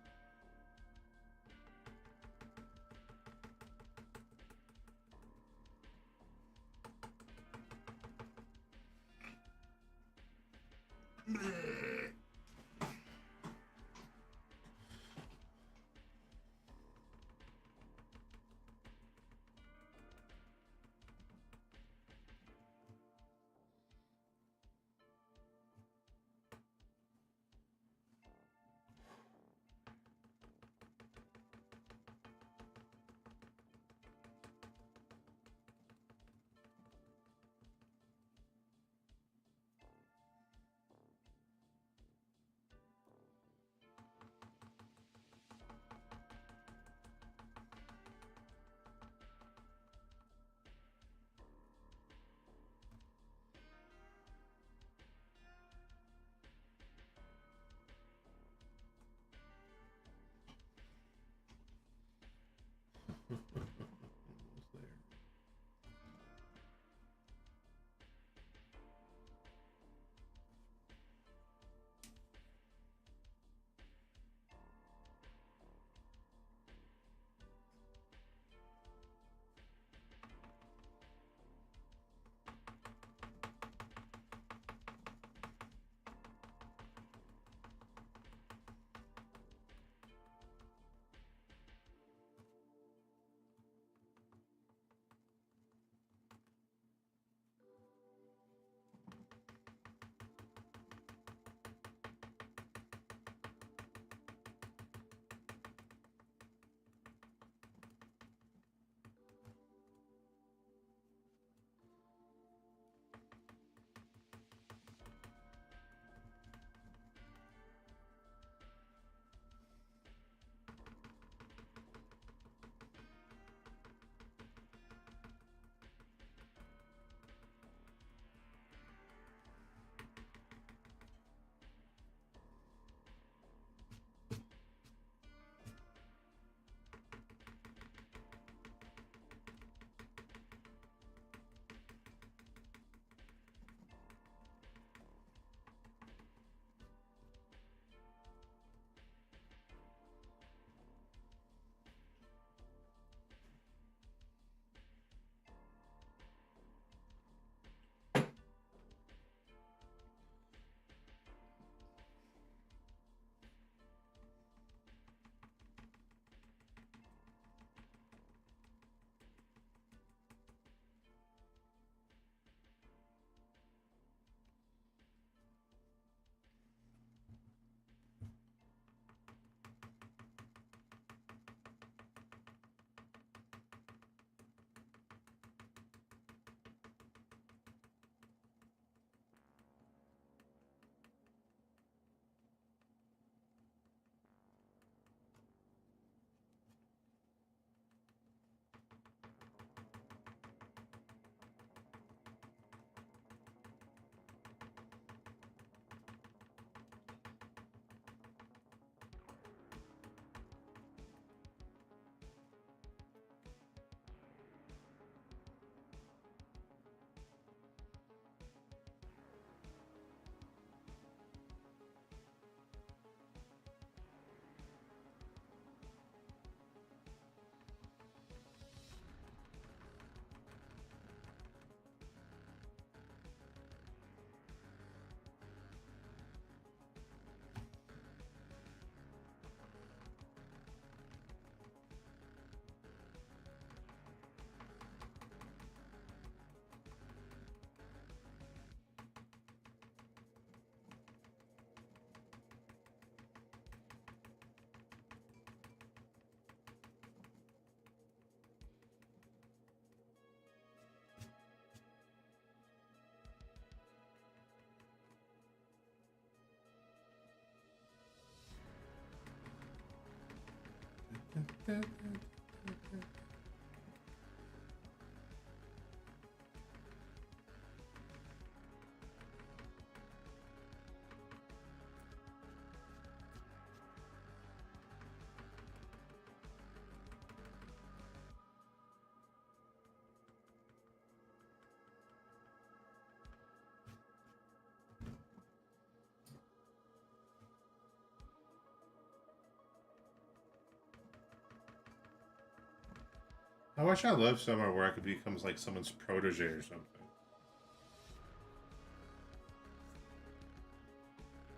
I wish I lived somewhere where I could become like someone's protege or something.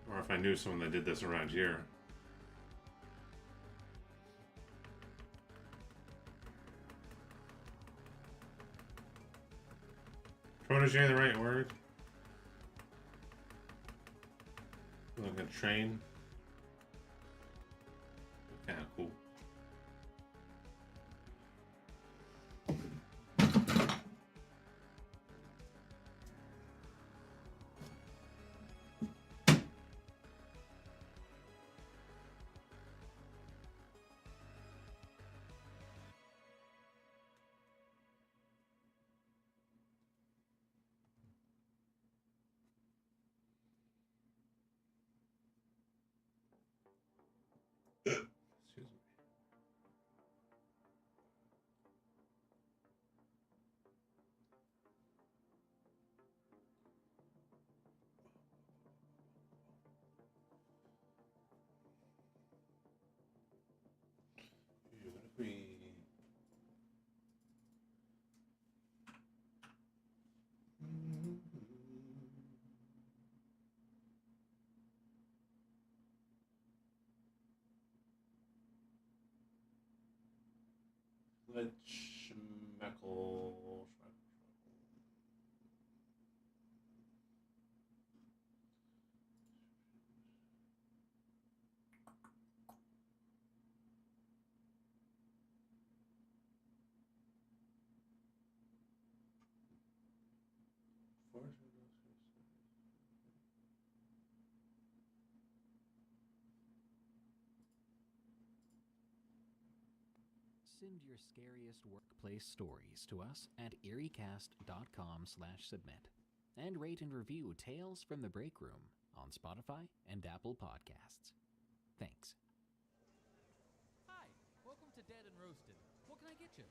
Or if I knew someone that did this around here. Protege the right word? Like a train. Kind of cool. Excuse me. You're gonna be Schmeckle. Send your scariest workplace stories to us at eeriecast.com/submit and rate and review Tales from the Break Room on Spotify and Apple Podcasts. Thanks. Hi, welcome to Dead and Roasted. What can I get you?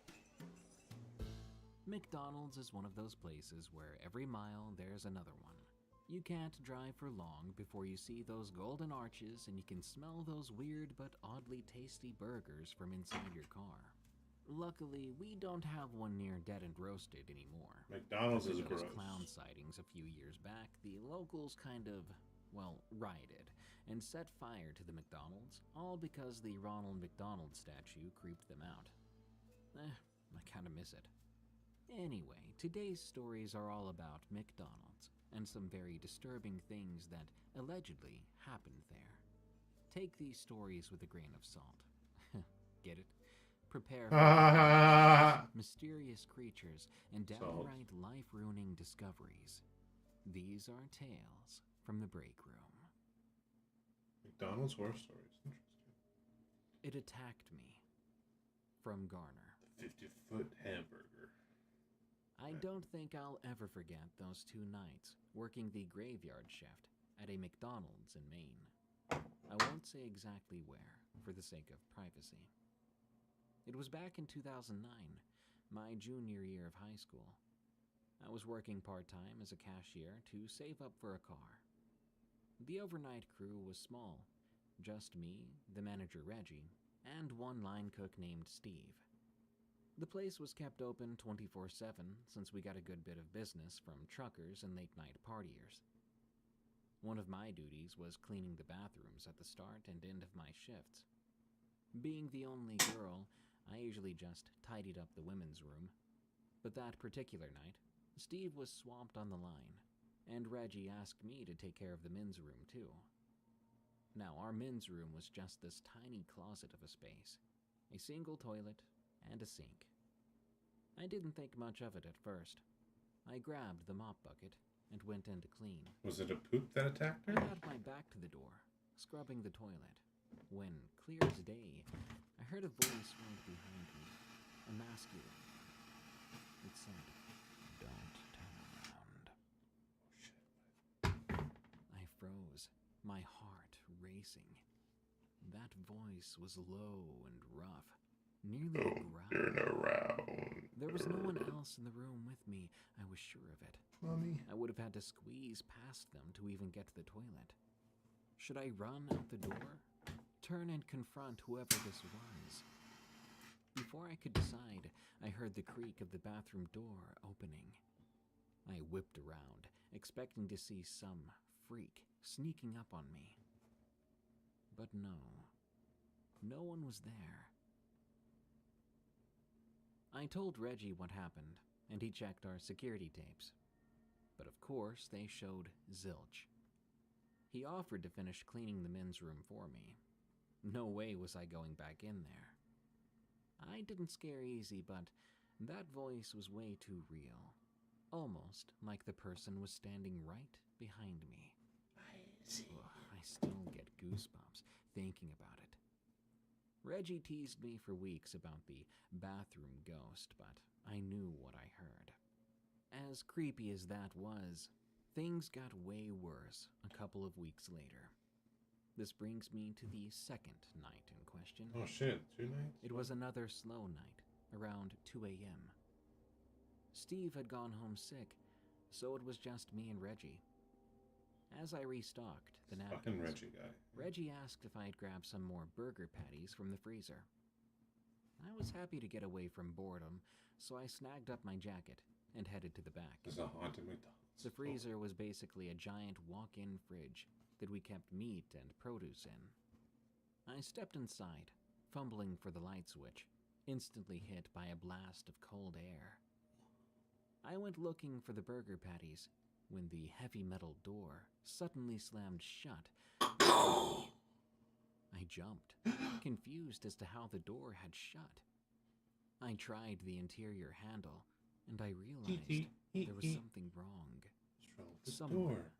McDonald's is one of those places where every mile there's another one. You can't drive for long before you see those golden arches and you can smell those weird but oddly tasty burgers from inside your car. Luckily, we don't have one near Dead and Roasted anymore. McDonald's is After those gross. clown sightings a few years back, the locals kind of, well, rioted and set fire to the McDonald's, all because the Ronald McDonald statue creeped them out. I kinda miss it. Anyway, today's stories are all about McDonald's and some very disturbing things that allegedly happened there. Take these stories with a grain of salt. Get it? Prepare for mysterious creatures and downright life-ruining discoveries. These are tales from the break room. McDonald's horror stories. Interesting. It attacked me. From Garner. The 50-foot hamburger. I don't think I'll ever forget those 2 nights working the graveyard shift at a McDonald's in Maine. I won't say exactly where, for the sake of privacy. It was back in 2009, my junior year of high school. I was working part-time as a cashier to save up for a car. The overnight crew was small, just me, the manager Reggie, and one line cook named Steve. The place was kept open 24/7 since we got a good bit of business from truckers and late-night partiers. One of my duties was cleaning the bathrooms at the start and end of my shifts. Being the only girl, I usually just tidied up the women's room. But that particular night, Steve was swamped on the line, and Reggie asked me to take care of the men's room too. Now, our men's room was just this tiny closet of a space, a single toilet, and a sink. I didn't think much of it at first. I grabbed the mop bucket and went in to clean. Was it a poop that attacked I her? had my back to the door, scrubbing the toilet, when, clear as day, I heard a voice right behind me, a masculine. It said, "Don't turn around." Oh, shit. I froze, my heart racing. That voice was low and rough, nearly a growl. Turn around. There was no one else in the room with me, I was sure of it. Mommy. I would have had to squeeze past them to even get to the toilet. Should I run out the door? Turn and confront whoever this was? Before I could decide, I heard the creak of the bathroom door opening. I whipped around, expecting to see some freak sneaking up on me. But no one was there. I told Reggie what happened, and he checked our security tapes. But of course, they showed zilch. He offered to finish cleaning the men's room for me. No way was I going back in there. I didn't scare easy, but that voice was way too real. Almost like the person was standing right behind me. Ugh, I still get goosebumps thinking about it. Reggie teased me for weeks about the bathroom ghost, but I knew what I heard. As creepy as that was, things got way worse a couple of weeks later. This brings me to the second night in question. Oh shit, 2 nights? It was another slow night, around 2 a.m. Steve had gone home sick, so it was just me and Reggie. As I restocked the napkins, Fucking Reggie guy. Reggie asked if I'd grab some more burger patties from the freezer. I was happy to get away from boredom, so I snagged up my jacket and headed to the back. There's a haunted McDonald's. The freezer was basically a giant walk-in fridge that we kept meat and produce in. I stepped inside, fumbling for the light switch, instantly hit by a blast of cold air. I went looking for the burger patties when the heavy metal door suddenly slammed shut. I jumped, confused as to how the door had shut. I tried the interior handle, and I realized there was something wrong. What's wrong with this door?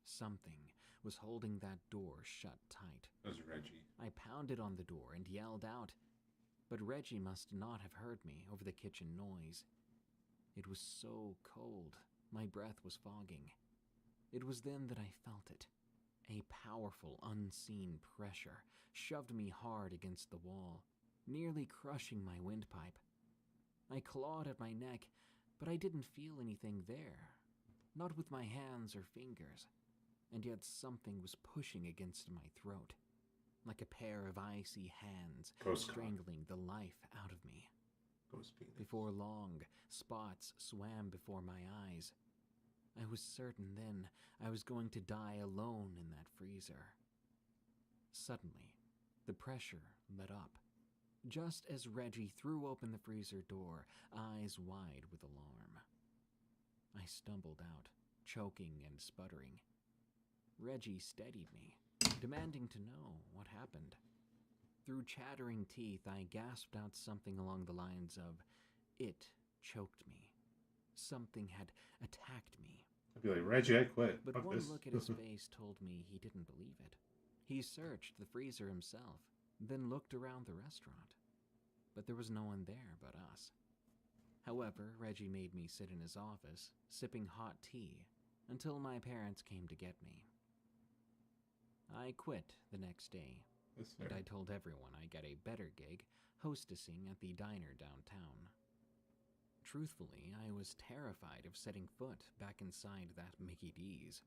Something was holding that door shut tight. That was Reggie. I pounded on the door and yelled out, but Reggie must not have heard me over the kitchen noise. It was so cold, my breath was fogging. It was then that I felt it. A powerful, unseen pressure shoved me hard against the wall, nearly crushing my windpipe. I clawed at my neck, but I didn't feel anything there, not with my hands or fingers, and yet something was pushing against my throat, like a pair of icy hands strangling the life out of me. Before long, spots swam before my eyes. I was certain then I was going to die alone in that freezer. Suddenly, the pressure let up, just as Reggie threw open the freezer door, eyes wide with alarm. I stumbled out, choking and sputtering. Reggie steadied me, demanding to know what happened. Through chattering teeth, I gasped out something along the lines of, "It choked me. Something had attacked me." I'd be like, Reggie, I quit. But Fuck one this. look at his face told me he didn't believe it. He searched the freezer himself, then looked around the restaurant. But there was no one there but us. However, Reggie made me sit in his office, sipping hot tea, until my parents came to get me. I quit the next day, and I told everyone I'd get a better gig hostessing at the diner downtown. Truthfully, I was terrified of setting foot back inside that Mickey D's.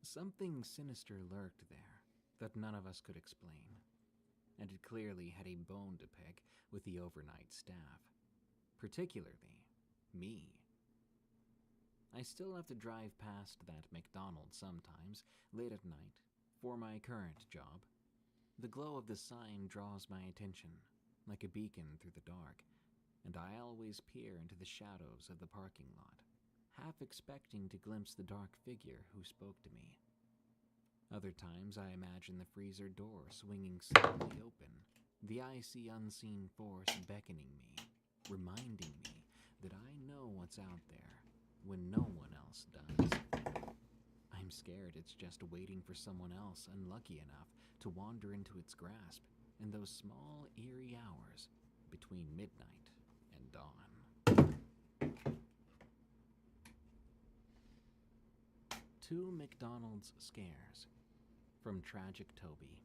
Something sinister lurked there that none of us could explain, and it clearly had a bone to pick with the overnight staff, particularly me. I still have to drive past that McDonald's sometimes, late at night, for my current job. The glow of the sign draws my attention, like a beacon through the dark, and I always peer into the shadows of the parking lot, half expecting to glimpse the dark figure who spoke to me. Other times I imagine the freezer door swinging slowly open, the icy unseen force beckoning me, reminding me that I know what's out there when no one else does. I'm scared it's just waiting for someone else unlucky enough to wander into its grasp in those small, eerie hours between midnight and dawn. 2 McDonald's scares from Tragic Toby.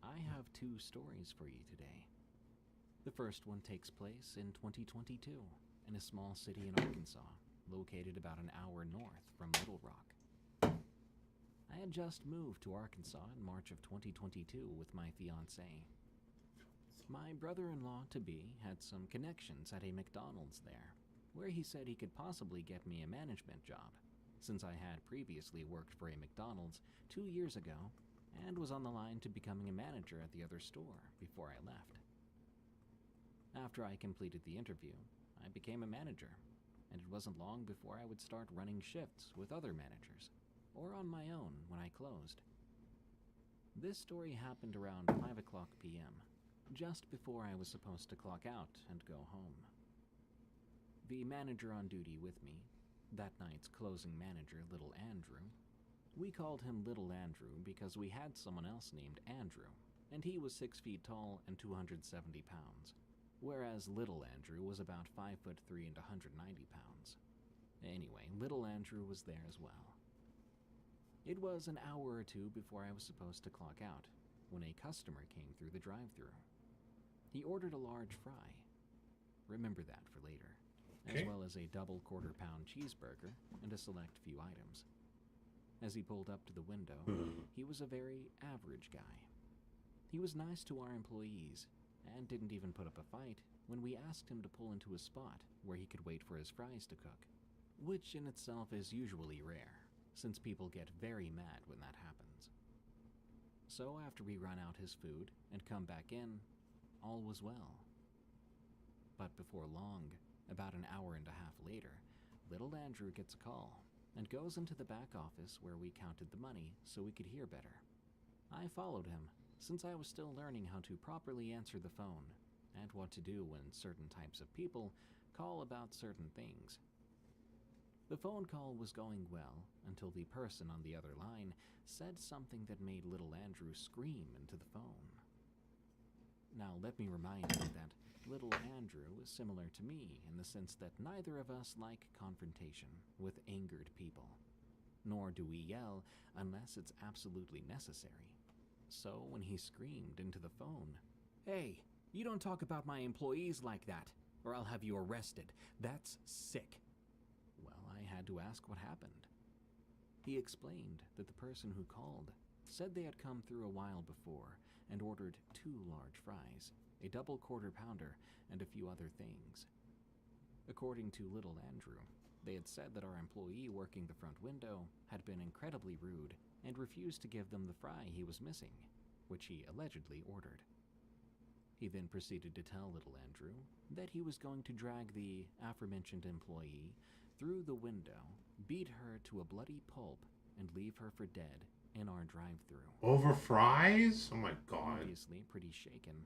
I have 2 stories for you today. The first one takes place in 2022 in a small city in Arkansas, located about an hour north from Little Rock. I had just moved to Arkansas in March of 2022 with my fiancée. My brother-in-law-to-be had some connections at a McDonald's there, where he said he could possibly get me a management job, since I had previously worked for a McDonald's 2 years ago and was on the line to becoming a manager at the other store before I left. After I completed the interview, I became a manager, and it wasn't long before I would start running shifts with other managers, or on my own when I closed. This story happened around 5 o'clock p.m., just before I was supposed to clock out and go home. The manager on duty with me, that night's closing manager, Little Andrew, we called him Little Andrew because we had someone else named Andrew, and he was 6 feet tall and 270 pounds, whereas Little Andrew was about 5'3" and 190 pounds. Anyway, Little Andrew was there as well. It was an hour or two before I was supposed to clock out, when a customer came through the drive-thru. He ordered a large fry. Remember that for later. Okay. As well as a double quarter-pound cheeseburger and a select few items. As he pulled up to the window, he was a very average guy. He was nice to our employees, and didn't even put up a fight when we asked him to pull into a spot where he could wait for his fries to cook, which in itself is usually rare, since people get very mad when that happens. So after we run out his food and come back in, all was well. But before long, about an hour and a half later, Little Andrew gets a call and goes into the back office where we counted the money so we could hear better. I followed him, since I was still learning how to properly answer the phone and what to do when certain types of people call about certain things. The phone call was going well until the person on the other line said something that made Little Andrew scream into the phone. Now, let me remind you that Little Andrew is similar to me in the sense that neither of us like confrontation with angered people, nor do we yell unless it's absolutely necessary. So when he screamed into the phone, "Hey, you don't talk about my employees like that, or I'll have you arrested. That's sick." Well, I had to ask what happened. He explained that the person who called said they had come through a while before and ordered 2 large fries, a double quarter pounder, and a few other things. According to Little Andrew, they had said that our employee working the front window had been incredibly rude and refused to give them the fry he was missing, which he allegedly ordered. He then proceeded to tell Little Andrew that he was going to drag the aforementioned employee through the window, beat her to a bloody pulp, and leave her for dead in our drive-thru. Over fries? Oh my god. Obviously pretty shaken,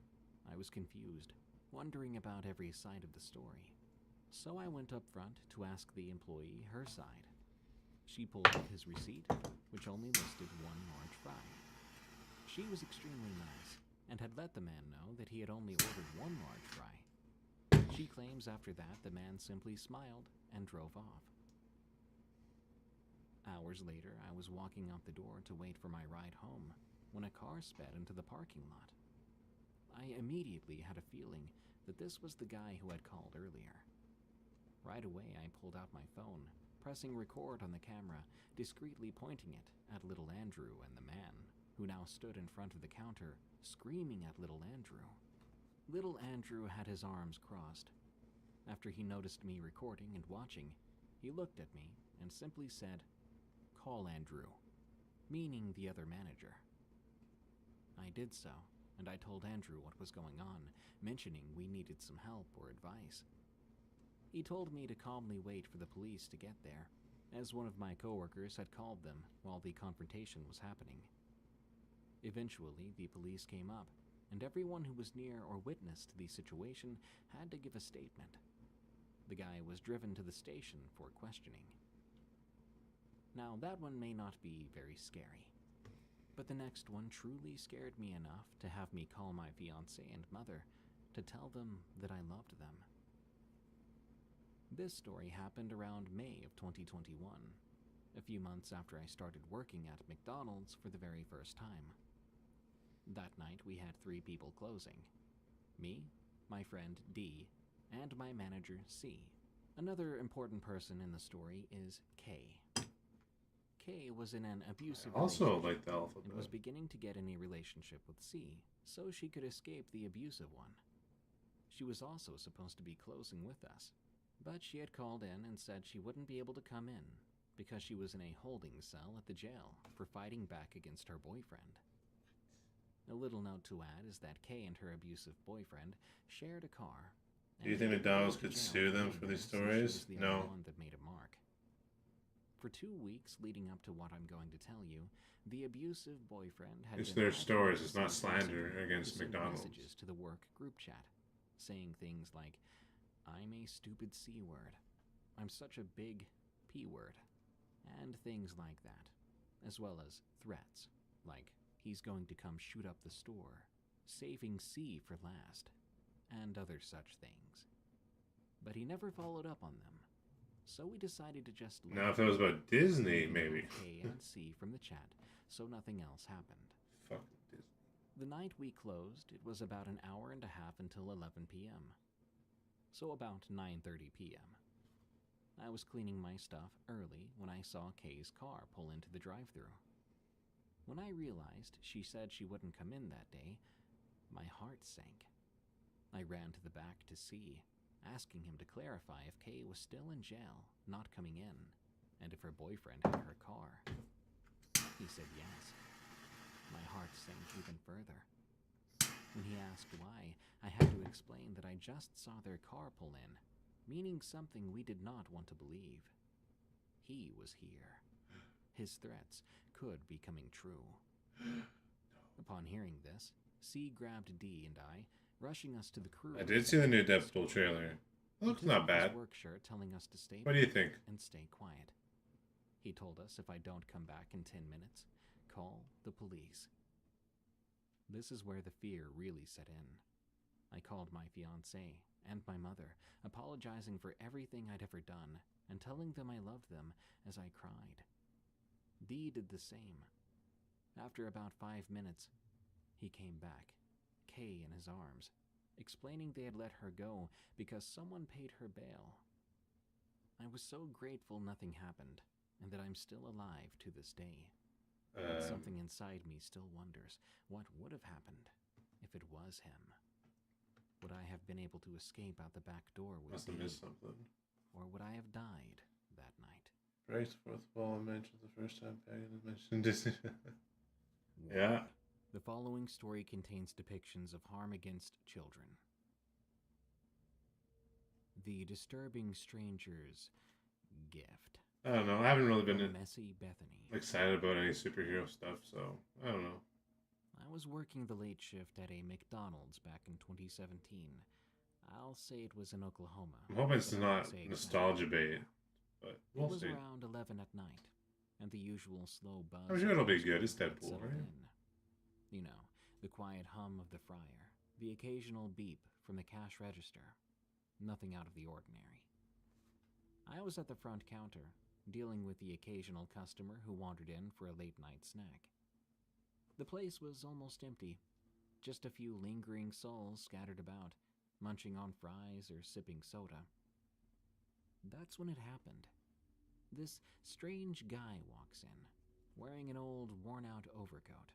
I was confused, wondering about every side of the story. So I went up front to ask the employee her side. She pulled up his receipt, which only listed 1 large fry. She was extremely nice, and had let the man know that he had only ordered 1 large fry. She claims after that the man simply smiled and drove off. Hours later, I was walking out the door to wait for my ride home when a car sped into the parking lot. I immediately had a feeling that this was the guy who had called earlier. Right away, I pulled out my phone, pressing record on the camera, discreetly pointing it at Little Andrew and the man, who now stood in front of the counter, screaming at Little Andrew. Little Andrew had his arms crossed. After he noticed me recording and watching, he looked at me and simply said, "Call Andrew," meaning the other manager. I did so, and I told Andrew what was going on, mentioning we needed some help or advice. He told me to calmly wait for the police to get there, as one of my coworkers had called them while the confrontation was happening. Eventually, the police came up, and everyone who was near or witnessed the situation had to give a statement. The guy was driven to the station for questioning. Now, that one may not be very scary, but the next one truly scared me enough to have me call my fiancé and mother to tell them that I loved them. This story happened around May of 2021, a few months after I started working at McDonald's for the very first time. That night we had 3 people closing: me, my friend D, and my manager C. Another important person in the story is K. K Kay was in an abusive Also relationship like the and was alphabet. beginning to get in a relationship with C, so she could escape the abusive one. She was also supposed to be closing with us, but she had called in and said she wouldn't be able to come in because she was in a holding cell at the jail for fighting back against her boyfriend. A little note to add is that Kay and her abusive boyfriend shared a car. Do you think McDonald's could sue them for these stories? No. One that made a mark. For 2 weeks leading up to what I'm going to tell you, the abusive boyfriend had It's been their asking stories. us It's not to slander send against McDonald's. messages to the work group chat, saying things like, "I'm a stupid C word," "I'm such a big P word," and things like that, as well as threats like, "He's going to come shoot up the store," "saving C for last," and other such things. But he never followed up on them, so we decided to just leave. Now, if it was about Disney, maybe. K and C from the chat, so nothing else happened. Fucking Disney. The night we closed, it was about an hour and a half until 11 p.m. So about 9:30 p.m. I was cleaning my stuff early when I saw Kay's car pull into the drive-thru. When I realized she said she wouldn't come in that day, my heart sank. I ran to the back to see, asking him to clarify if Kay was still in jail, not coming in, and if her boyfriend had her car. He said yes. My heart sank even further. When he asked why, I had to explain that I just saw their car pull in, meaning something we did not want to believe. He was here. His threats could be coming true. Upon hearing this, C grabbed D and I, rushing us to the crew. I did see the new Deadpool trailer. It looks not bad. His work shirt telling us to stay What do you think? and stay quiet. He told us if I don't come back in 10 minutes, call the police. This is where the fear really set in. I called my fiancé and my mother, apologizing for everything I'd ever done and telling them I loved them as I cried. Dee did the same. After about 5 minutes, he came back, Kay in his arms, explaining they had let her go because someone paid her bail. I was so grateful nothing happened, and that I'm still alive to this day. But something inside me still wonders what would have happened if it was him. Would I have been able to escape out the back door with Must have Dee, missed something. or would I have died that night? Bryce fourth ball I mentioned the first time Pagan mentioned Disney. Yeah. The following story contains depictions of harm against children. The Disturbing Stranger's Gift. I don't know. I haven't really been From Messy Bethany. excited about any superhero stuff, so I don't know. I was working the late shift at a McDonald's back in 2017. I'll say it was in Oklahoma. I'm hoping it's but I won't not say nostalgia exactly. bait, but we'll It was see. around 11 at night, and the usual slow buzz. I'm sure it'll be of good. It's had Deadpool, settled right? in. You know, the quiet hum of the fryer, the occasional beep from the cash register. Nothing out of the ordinary. I was at the front counter, dealing with the occasional customer who wandered in for a late-night snack. The place was almost empty, just a few lingering souls scattered about, munching on fries or sipping soda. That's when it happened. This strange guy walks in, wearing an old, worn-out overcoat.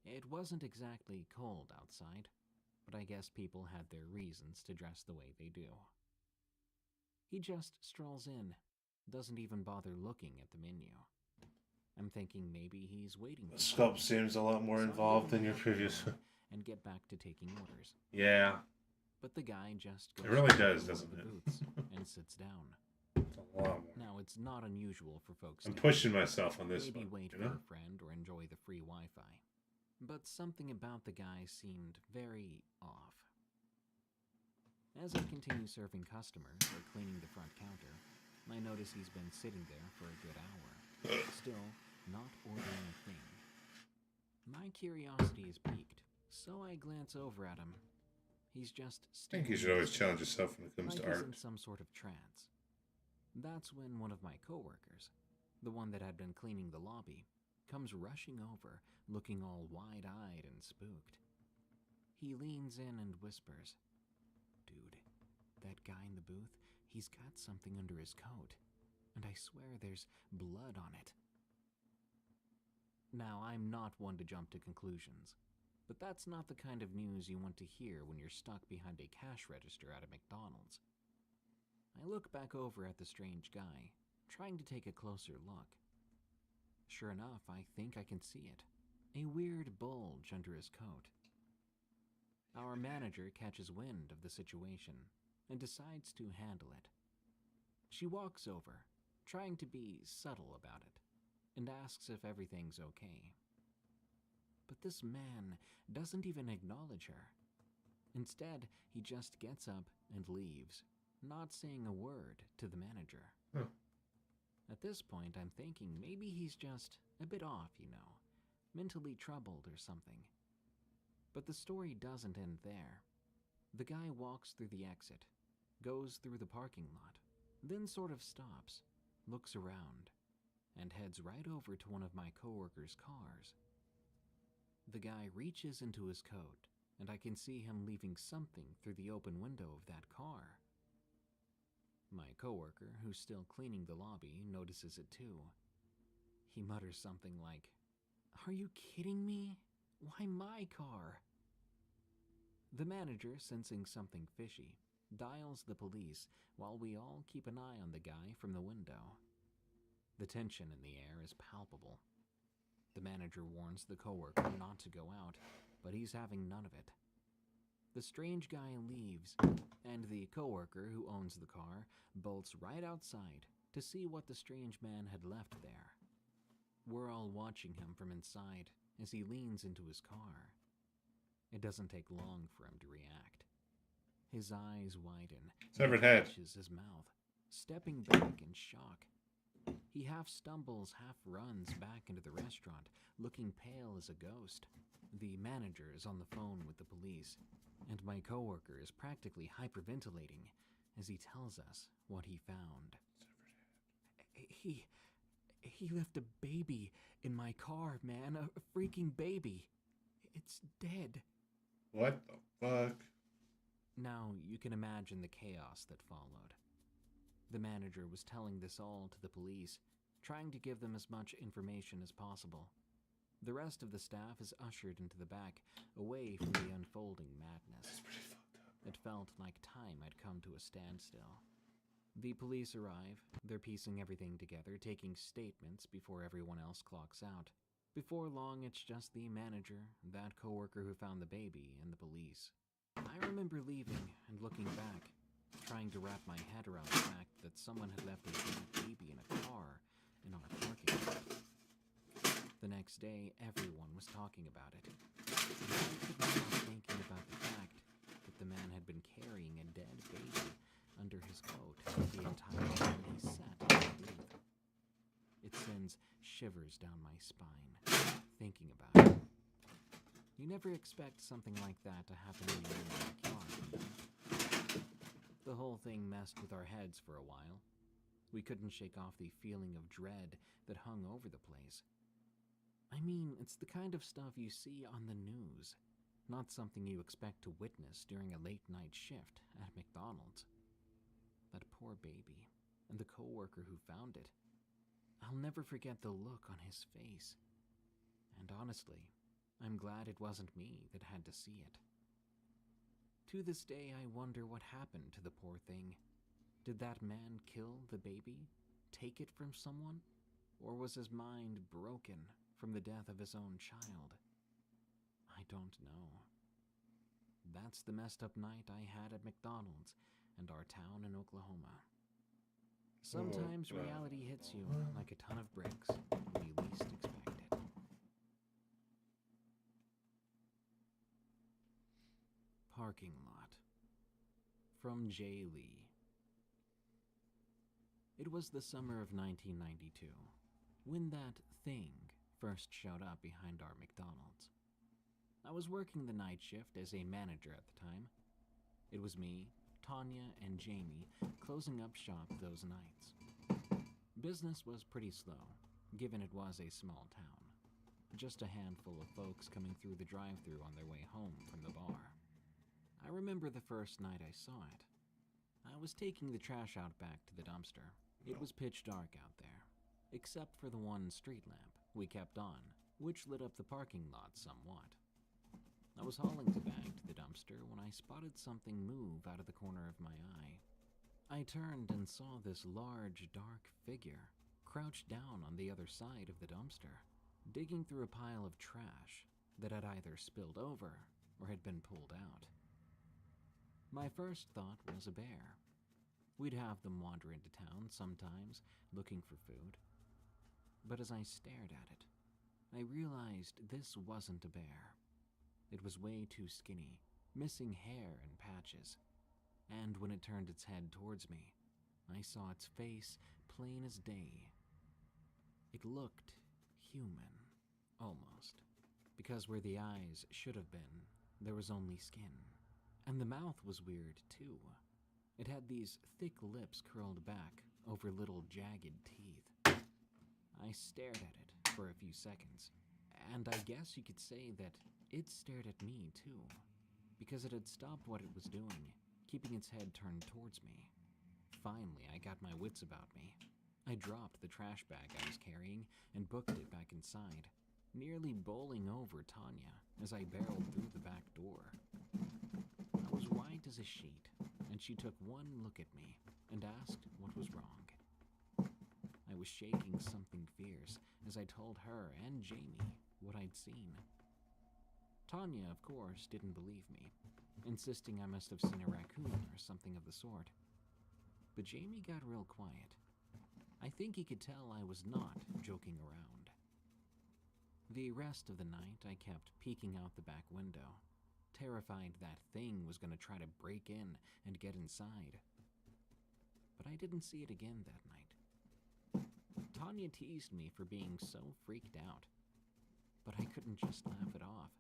It wasn't exactly cold outside, but I guess people had their reasons to dress the way they do. He just strolls in, doesn't even bother looking at the menu. I'm thinking maybe he's waiting for The sculpt seems a lot more So I involved give him than your a previous. and get back to taking orders. Yeah, But the guy just goes it really to does, one of doesn't the it? booths and sits down. It's a lot more. Now, it's not unusual for folks I'm to pushing myself on this maybe one. wait You for know? a friend or enjoy the free Wi-Fi. But something about the guy seemed very off. As I continue serving customers or cleaning the front counter, I notice he's been sitting there for a good hour, still not ordering a thing. My curiosity is piqued, so I glance over at him. He's just I think you staring should at always his challenge phone, yourself when it comes like to he's art. in some sort of trance. That's when one of my coworkers, the one that had been cleaning the lobby, comes rushing over, looking all wide-eyed and spooked. He leans in and whispers, "Dude, that guy in the booth, he's got something under his coat, and I swear there's blood on it." Now, I'm not one to jump to conclusions, but that's not the kind of news you want to hear when you're stuck behind a cash register at a McDonald's. I look back over at the strange guy, trying to take a closer look. Sure enough, I think I can see it. A weird bulge under his coat. Our manager catches wind of the situation and decides to handle it. She walks over, trying to be subtle about it, and asks if everything's okay. But this man doesn't even acknowledge her. Instead, he just gets up and leaves, not saying a word to the manager. At this point, I'm thinking maybe he's just a bit off, mentally troubled or something. But the story doesn't end there. The guy walks through the exit, goes through the parking lot, then sort of stops, looks around, and heads right over to one of my coworkers' cars. The guy reaches into his coat, and I can see him leaving something through the open window of that car. My coworker, who's still cleaning the lobby, notices it too. He mutters something like, "Are you kidding me? Why my car?" The manager, sensing something fishy, dials the police while we all keep an eye on the guy from the window. The tension in the air is palpable. The manager warns the coworker not to go out, but he's having none of it. The strange guy leaves, and the coworker who owns the car bolts right outside to see what the strange man had left there. We're all watching him from inside as he leans into his car. It doesn't take long for him to react. His eyes widen, Severed and head. he touches his mouth, stepping back in shock. He half stumbles, half runs back into the restaurant, looking pale as a ghost. The manager is on the phone with the police, and my coworker is practically hyperventilating as he tells us what he found. He left a baby in my car, man. A freaking baby. It's dead. What the fuck? Now, you can imagine the chaos that followed. The manager was telling this all to the police, trying to give them as much information as possible. The rest of the staff is ushered into the back, away from the unfolding madness. That's pretty fucked up. It felt like time had come to a standstill. The police arrive. They're piecing everything together, taking statements before everyone else clocks out. Before long, it's just the manager, that coworker who found the baby, and the police. I remember leaving and looking back, trying to wrap my head around the fact that someone had left a dead baby in a car in our parking lot. The next day, everyone was talking about it. And I couldn't stop thinking about the fact that the man had been carrying a dead baby under his coat the entire time he sat in the booth. It sends shivers down my spine, thinking about it. You never expect something like that to happen in your own backyard. The whole thing messed with our heads for a while. We couldn't shake off the feeling of dread that hung over the place. I mean, it's the kind of stuff you see on the news, not something you expect to witness during a late-night shift at McDonald's. That poor baby, and the coworker who found it. I'll never forget the look on his face. And honestly, I'm glad it wasn't me that had to see it. To this day, I wonder what happened to the poor thing. Did that man kill the baby? Take it from someone? Or was his mind broken from the death of his own child? I don't know. That's the messed up night I had at McDonald's and our town in Oklahoma. Sometimes reality hits you like a ton of bricks when you least expect it. Parking lot. From J. Lee. It was the summer of 1992, when that thing first showed up behind our McDonald's. I was working the night shift as a manager at the time. It was me, Tanya, and Jamie closing up shop those nights. Business was pretty slow, given it was a small town. Just a handful of folks coming through the drive-thru on their way home from the bar. I remember the first night I saw it. I was taking the trash out back to the dumpster. It was pitch dark out there, except for the one street lamp we kept on which lit up the parking lot somewhat. I was hauling the bag to the dumpster when I spotted something move out of the corner of my eye. I turned and saw this large, dark figure crouched down on the other side of the dumpster, digging through a pile of trash that had either spilled over or had been pulled out. My first thought was a bear. We'd have them wander into town sometimes, looking for food. But as I stared at it, I realized this wasn't a bear. It was way too skinny, missing hair and patches. And when it turned its head towards me, I saw its face plain as day. It looked human, almost, because where the eyes should have been, there was only skin. And the mouth was weird, too. It had these thick lips curled back over little jagged teeth. I stared at it for a few seconds, and I guess you could say that it stared at me, too, because it had stopped what it was doing, keeping its head turned towards me. Finally, I got my wits about me. I dropped the trash bag I was carrying and booked it back inside, nearly bowling over Tanya as I barreled through the back door. I was white as a sheet, and she took one look at me and asked what was wrong. I was shaking something fierce as I told her and Jamie what I'd seen. Tanya, of course, didn't believe me, insisting I must have seen a raccoon or something of the sort. But Jamie got real quiet. I think he could tell I was not joking around. The rest of the night, I kept peeking out the back window, terrified that thing was going to try to break in and get inside. But I didn't see it again that night. Tanya teased me for being so freaked out, but I couldn't just laugh it off.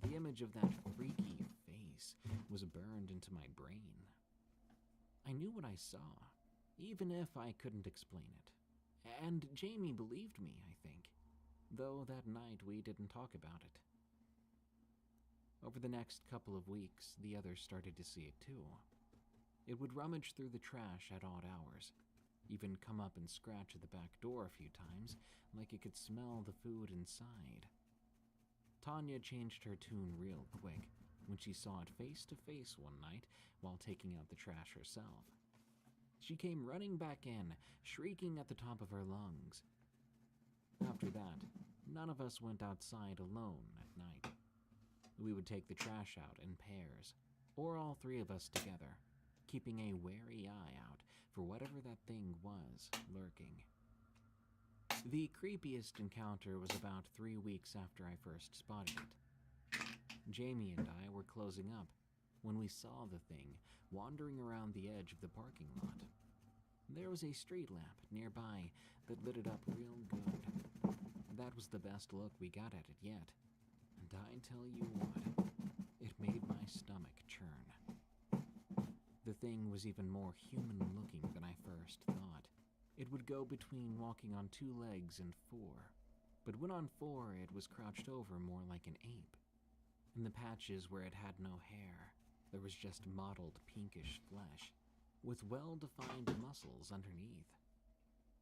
The image of that freaky face was burned into my brain. I knew what I saw, even if I couldn't explain it. And Jamie believed me, I think, though that night we didn't talk about it. Over the next couple of weeks, the others started to see it too. It would rummage through the trash at odd hours, even come up and scratch at the back door a few times, like it could smell the food inside. Tanya changed her tune real quick when she saw it face to face one night while taking out the trash herself. She came running back in, shrieking at the top of her lungs. After that, none of us went outside alone at night. We would take the trash out in pairs, or all three of us together, keeping a wary eye out for whatever that thing was lurking. The creepiest encounter was about 3 weeks after I first spotted it. Jamie and I were closing up when we saw the thing wandering around the edge of the parking lot. There was a street lamp nearby that lit it up real good. That was the best look we got at it yet. And I tell you what, it made my stomach churn. The thing was even more human-looking than I first thought. It would go between walking on 2 legs and 4, but when on 4, it was crouched over more like an ape. In the patches where it had no hair, there was just mottled pinkish flesh, with well-defined muscles underneath.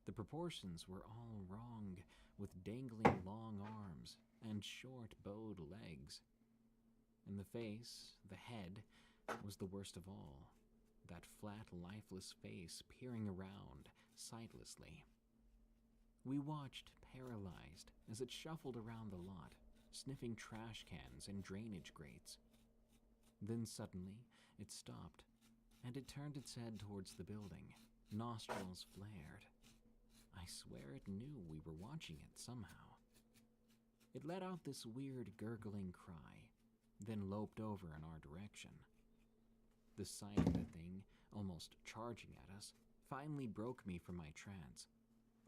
The proportions were all wrong, with dangling long arms and short bowed legs. And the face, the head, was the worst of all. That flat, lifeless face peering around, sightlessly. We watched, paralyzed, as it shuffled around the lot, sniffing trash cans and drainage grates. Then suddenly, it stopped, and it turned its head towards the building, nostrils flared. I swear it knew we were watching it somehow. It let out this weird gurgling cry, then loped over in our direction. The sight of the thing, almost charging at us, finally broke me from my trance.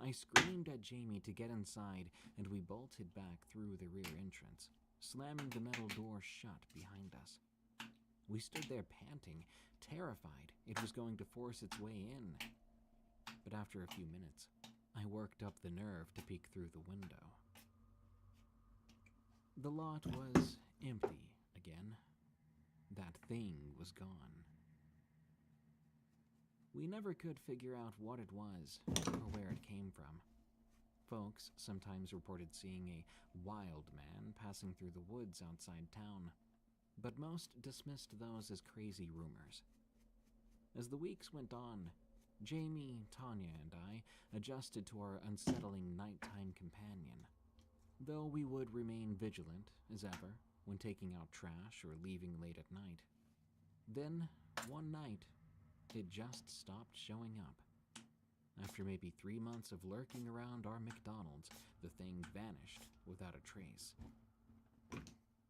I screamed at Jamie to get inside, and we bolted back through the rear entrance, slamming the metal door shut behind us. We stood there panting, terrified it was going to force its way in. But after a few minutes, I worked up the nerve to peek through the window. The lot was empty again. That thing was gone. We never could figure out what it was or where it came from. Folks sometimes reported seeing a wild man passing through the woods outside town, but most dismissed those as crazy rumors. As the weeks went on, Jamie, Tanya, and I adjusted to our unsettling nighttime companion, though we would remain vigilant, as ever, when taking out trash or leaving late at night. Then, one night, it just stopped showing up. After maybe 3 months of lurking around our McDonald's, the thing vanished without a trace.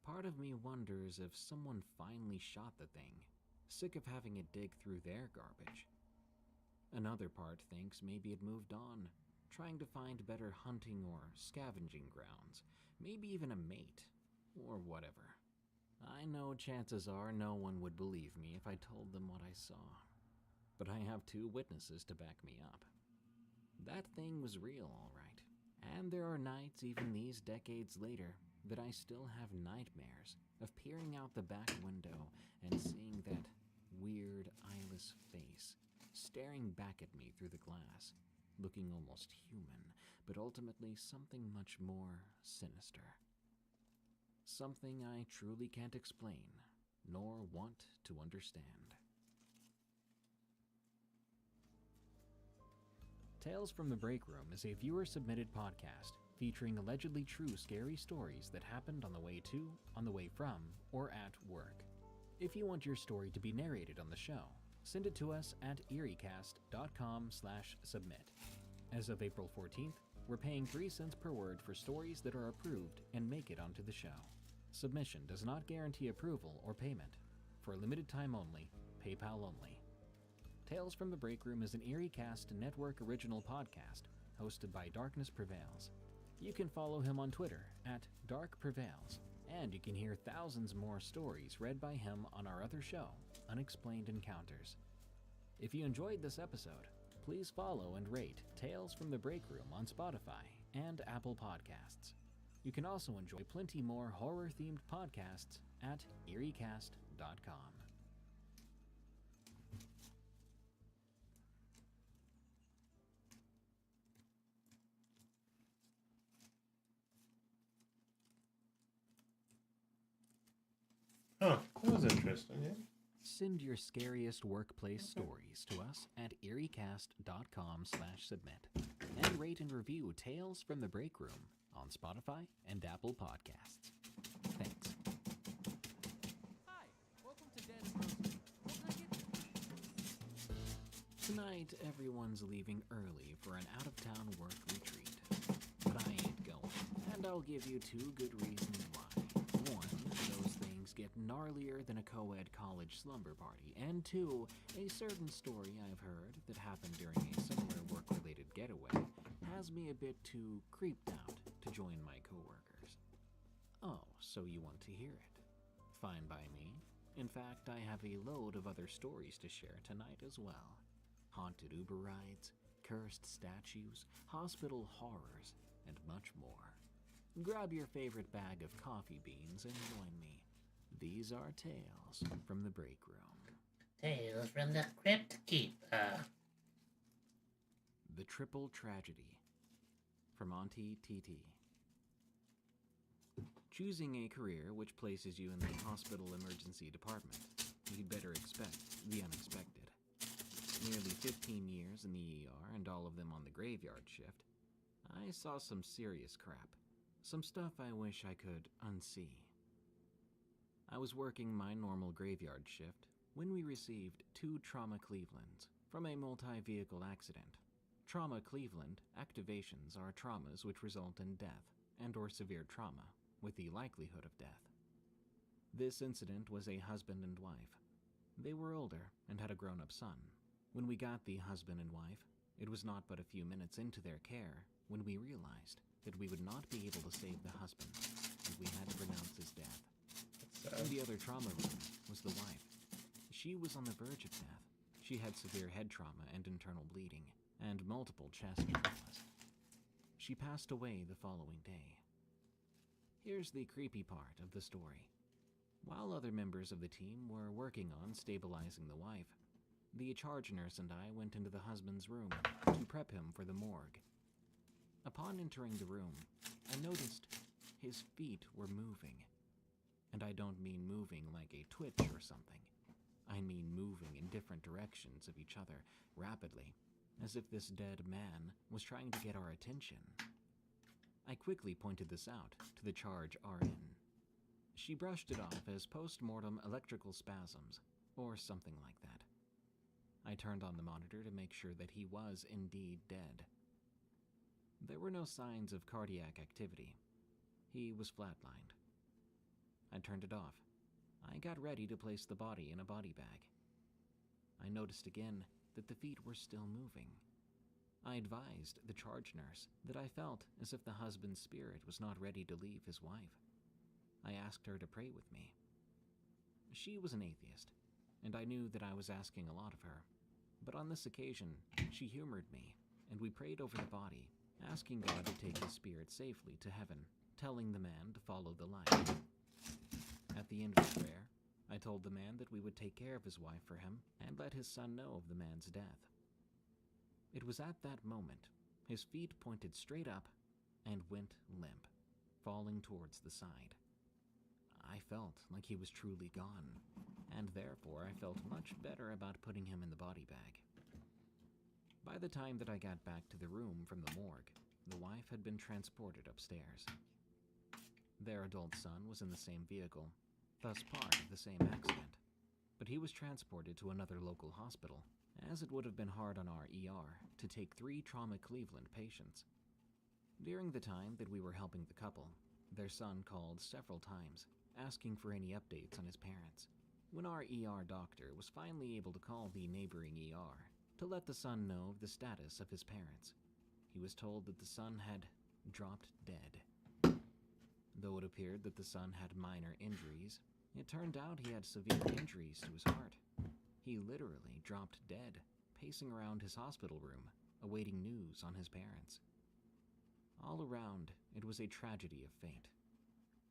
Part of me wonders if someone finally shot the thing, sick of having it dig through their garbage. Another part thinks maybe it moved on, trying to find better hunting or scavenging grounds, maybe even a mate, or whatever. I know chances are no one would believe me if I told them what I saw, but I have 2 witnesses to back me up. That thing was real, all right, and there are nights, even these decades later, that I still have nightmares of peering out the back window and seeing that weird, eyeless face staring back at me through the glass, looking almost human, but ultimately something much more sinister. Something I truly can't explain, nor want to understand. Tales from the Break Room is a viewer-submitted podcast featuring allegedly true scary stories that happened on the way to, on the way from, or at work. If you want your story to be narrated on the show, send it to us at eeriecast.com/submit. As of April 14th, we're paying 3 cents per word for stories that are approved and make it onto the show. Submission does not guarantee approval or payment. For a limited time only, PayPal only. Tales from the Break Room is an EerieCast Network original podcast hosted by Darkness Prevails. You can follow him on Twitter at Dark Prevails, and you can hear thousands more stories read by him on our other show, Unexplained Encounters. If you enjoyed this episode, please follow and rate Tales from the Break Room on Spotify and Apple Podcasts. You can also enjoy plenty more horror-themed podcasts at EerieCast.com. Huh, that was interesting, yeah. Send your scariest workplace stories to us at EerieCast.com/submit and rate and review Tales from the Break Room on Spotify and Apple Podcasts. Thanks. Hi, welcome to Dead and Roasted. What can I get you? Tonight, everyone's leaving early for an out-of-town work retreat. But I ain't going, and I'll give you 2 good reasons why. 1, those things get gnarlier than a co-ed college slumber party, and 2, a certain story I've heard that happened during a similar work-related getaway has me a bit too creeped out to join my coworkers. Oh, so you want to hear it? Fine by me. In fact, I have a load of other stories to share tonight as well. Haunted Uber rides, cursed statues, hospital horrors, and much more. Grab your favorite bag of coffee beans and join me. These are Tales from the Break Room. Tales from the Crypt Keeper. The Triple Tragedy from Auntie TT. Choosing a career which places you in the hospital emergency department, you'd better expect the unexpected. Nearly 15 years in the ER and all of them on the graveyard shift, I saw some serious crap. Some stuff I wish I could unsee. I was working my normal graveyard shift when we received 2 trauma Clevelands from a multi-vehicle accident. Trauma Cleveland activations are traumas which result in death and or severe trauma, with the likelihood of death. This incident was a husband and wife. They were older and had a grown-up son. When we got the husband and wife, it was not but a few minutes into their care when we realized that we would not be able to save the husband, and we had to pronounce his death. In the other trauma room was the wife. She was on the verge of death. She had severe head trauma and internal bleeding, and multiple chest traumas. She passed away the following day. Here's the creepy part of the story. While other members of the team were working on stabilizing the wife, the charge nurse and I went into the husband's room to prep him for the morgue. Upon entering the room, I noticed his feet were moving. And I don't mean moving like a twitch or something. I mean moving in different directions of each other rapidly, as if this dead man was trying to get our attention. I quickly pointed this out to the charge RN. She brushed it off as post-mortem electrical spasms, or something like that. I turned on the monitor to make sure that he was indeed dead. There were no signs of cardiac activity. He was flatlined. I turned it off. I got ready to place the body in a body bag. I noticed again that the feet were still moving. I advised the charge nurse that I felt as if the husband's spirit was not ready to leave his wife. I asked her to pray with me. She was an atheist, and I knew that I was asking a lot of her. But on this occasion, she humored me, and we prayed over the body, asking God to take his spirit safely to heaven, telling the man to follow the light. At the end of the prayer, I told the man that we would take care of his wife for him and let his son know of the man's death. It was at that moment his feet pointed straight up and went limp, falling towards the side. I felt like he was truly gone, and therefore I felt much better about putting him in the body bag. By the time that I got back to the room from the morgue, the wife had been transported upstairs. Their adult son was in the same vehicle, thus part of the same accident, but he was transported to another local hospital, as it would have been hard on our ER to take 3 Trauma Cleveland patients. During the time that we were helping the couple, their son called several times, asking for any updates on his parents. When our ER doctor was finally able to call the neighboring ER to let the son know of the status of his parents, he was told that the son had dropped dead. Though it appeared that the son had minor injuries, it turned out he had severe injuries to his heart. He literally dropped dead, pacing around his hospital room, awaiting news on his parents. All around, it was a tragedy of fate.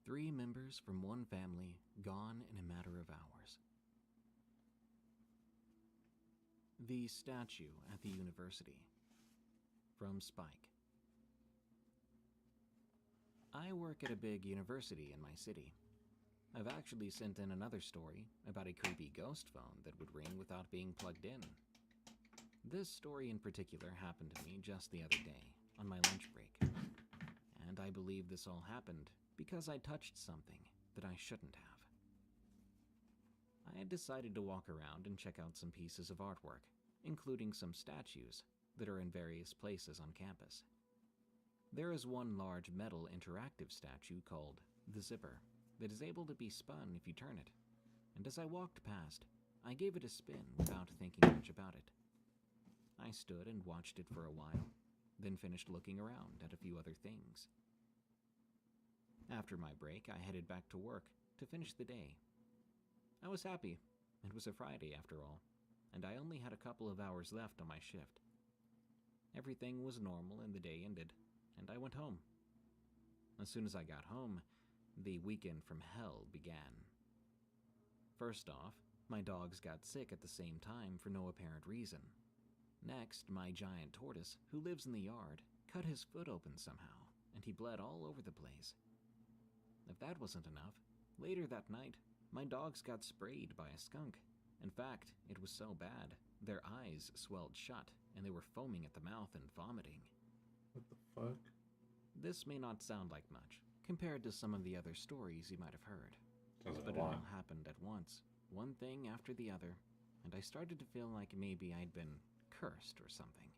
3 members from one family gone in a matter of hours. The statue at the university. From Spike. I work at a big university in my city. I've actually sent in another story about a creepy ghost phone that would ring without being plugged in. This story in particular happened to me just the other day, on my lunch break. And I believe this all happened because I touched something that I shouldn't have. I had decided to walk around and check out some pieces of artwork, including some statues that are in various places on campus. There is one large metal interactive statue called the Zipper that is able to be spun if you turn it, and as I walked past, I gave it a spin without thinking much about it. I stood and watched it for a while, then finished looking around at a few other things. After my break, I headed back to work to finish the day. I was happy. It was a Friday after all, and I only had a couple of hours left on my shift. Everything was normal and the day ended, and I went home. As soon as I got home, the weekend from hell began. First off, my dogs got sick at the same time for no apparent reason. Next, my giant tortoise, who lives in the yard, cut his foot open somehow, and he bled all over the place. If that wasn't enough, later that night, my dogs got sprayed by a skunk. In fact, it was so bad, their eyes swelled shut, and they were foaming at the mouth and vomiting. What the fuck? This may not sound like much, compared to some of the other stories you might have heard. Sounds like But a it lot. all happened at once, one thing after the other, and I started to feel like maybe I'd been cursed or something.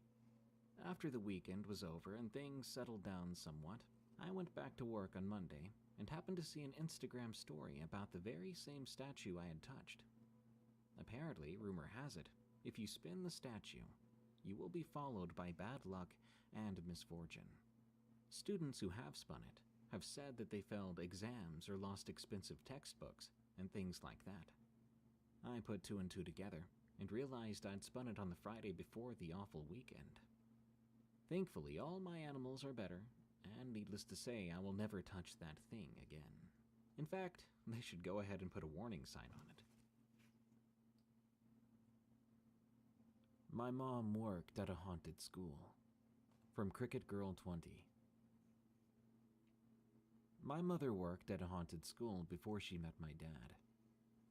After the weekend was over and things settled down somewhat, I went back to work on Monday and happened to see an Instagram story about the very same statue I had touched. Apparently, rumor has it, if you spin the statue, you will be followed by bad luck and misfortune. Students who have spun it have said that they failed exams or lost expensive textbooks and things like that. I put 2 and 2 together and realized I'd spun it on the Friday before the awful weekend. Thankfully, all my animals are better, and needless to say, I will never touch that thing again. In fact, they should go ahead and put a warning sign on it. My mom worked at a haunted school. From Cricket Girl 20. My mother worked at a haunted school before she met my dad.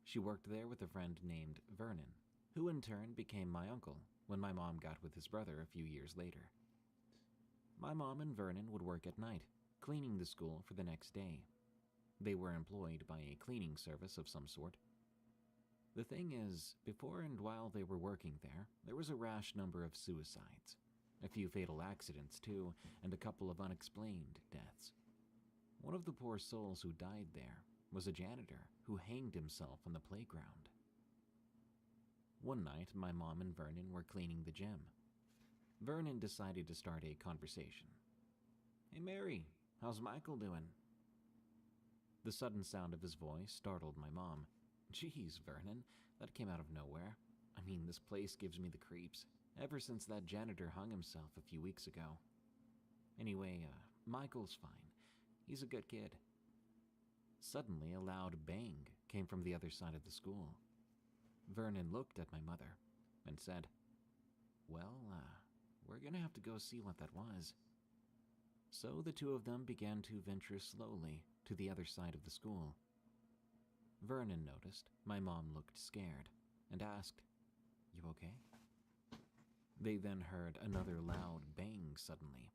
She worked there with a friend named Vernon, who in turn became my uncle when my mom got with his brother a few years later. My mom and Vernon would work at night, cleaning the school for the next day. They were employed by a cleaning service of some sort. The thing is, before and while they were working there was a rash number of suicides, a few fatal accidents too, and a couple of unexplained deaths. One of the poor souls who died there was a janitor who hanged himself on the playground. One night, my mom and Vernon were cleaning the gym. Vernon decided to start a conversation. "Hey Mary, how's Michael doing?" The sudden sound of his voice startled my mom. "Geez, Vernon, that came out of nowhere. I mean, this place gives me the creeps, ever since that janitor hung himself a few weeks ago. Anyway, Michael's fine. He's a good kid." Suddenly, a loud bang came from the other side of the school. Vernon looked at my mother and said, "Well, we're gonna have to go see what that was." So the two of them began to venture slowly to the other side of the school. Vernon noticed my mom looked scared and asked, "You okay?" They then heard another loud bang suddenly.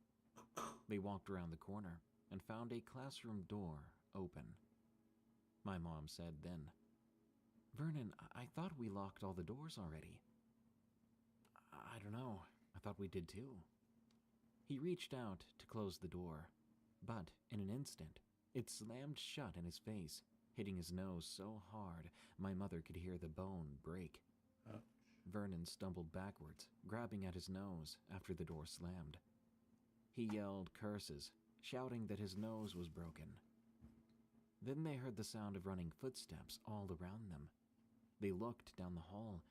They walked around the corner and found a classroom door open. My mom said then, "Vernon, I thought we locked all the doors already." "I don't know. I thought we did too." He reached out to close the door, but in an instant, it slammed shut in his face, hitting his nose so hard my mother could hear the bone break. Ouch. Vernon stumbled backwards, grabbing at his nose after the door slammed. He yelled curses, shouting that his nose was broken. Then they heard the sound of running footsteps all around them. They looked down the hall,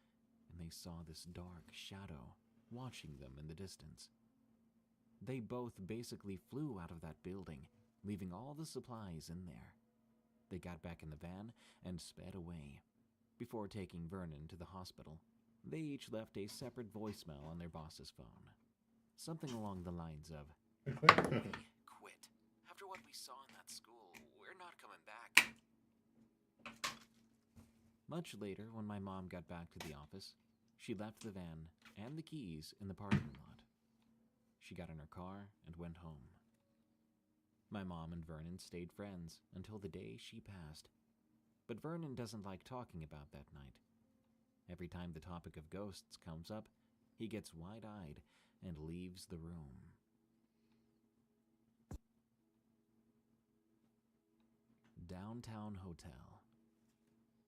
and they saw this dark shadow watching them in the distance. They both basically flew out of that building, leaving all the supplies in there. They got back in the van and sped away. Before taking Vernon to the hospital, they each left a separate voicemail on their boss's phone. Something along the lines of, "Hey, quit. After what we saw in that school, we're not coming back." Much later, when my mom got back to the office, she left the van and the keys in the parking lot. She got in her car and went home. My mom and Vernon stayed friends until the day she passed. But Vernon doesn't like talking about that night. Every time the topic of ghosts comes up, he gets wide-eyed and leaves the room. Downtown Hotel.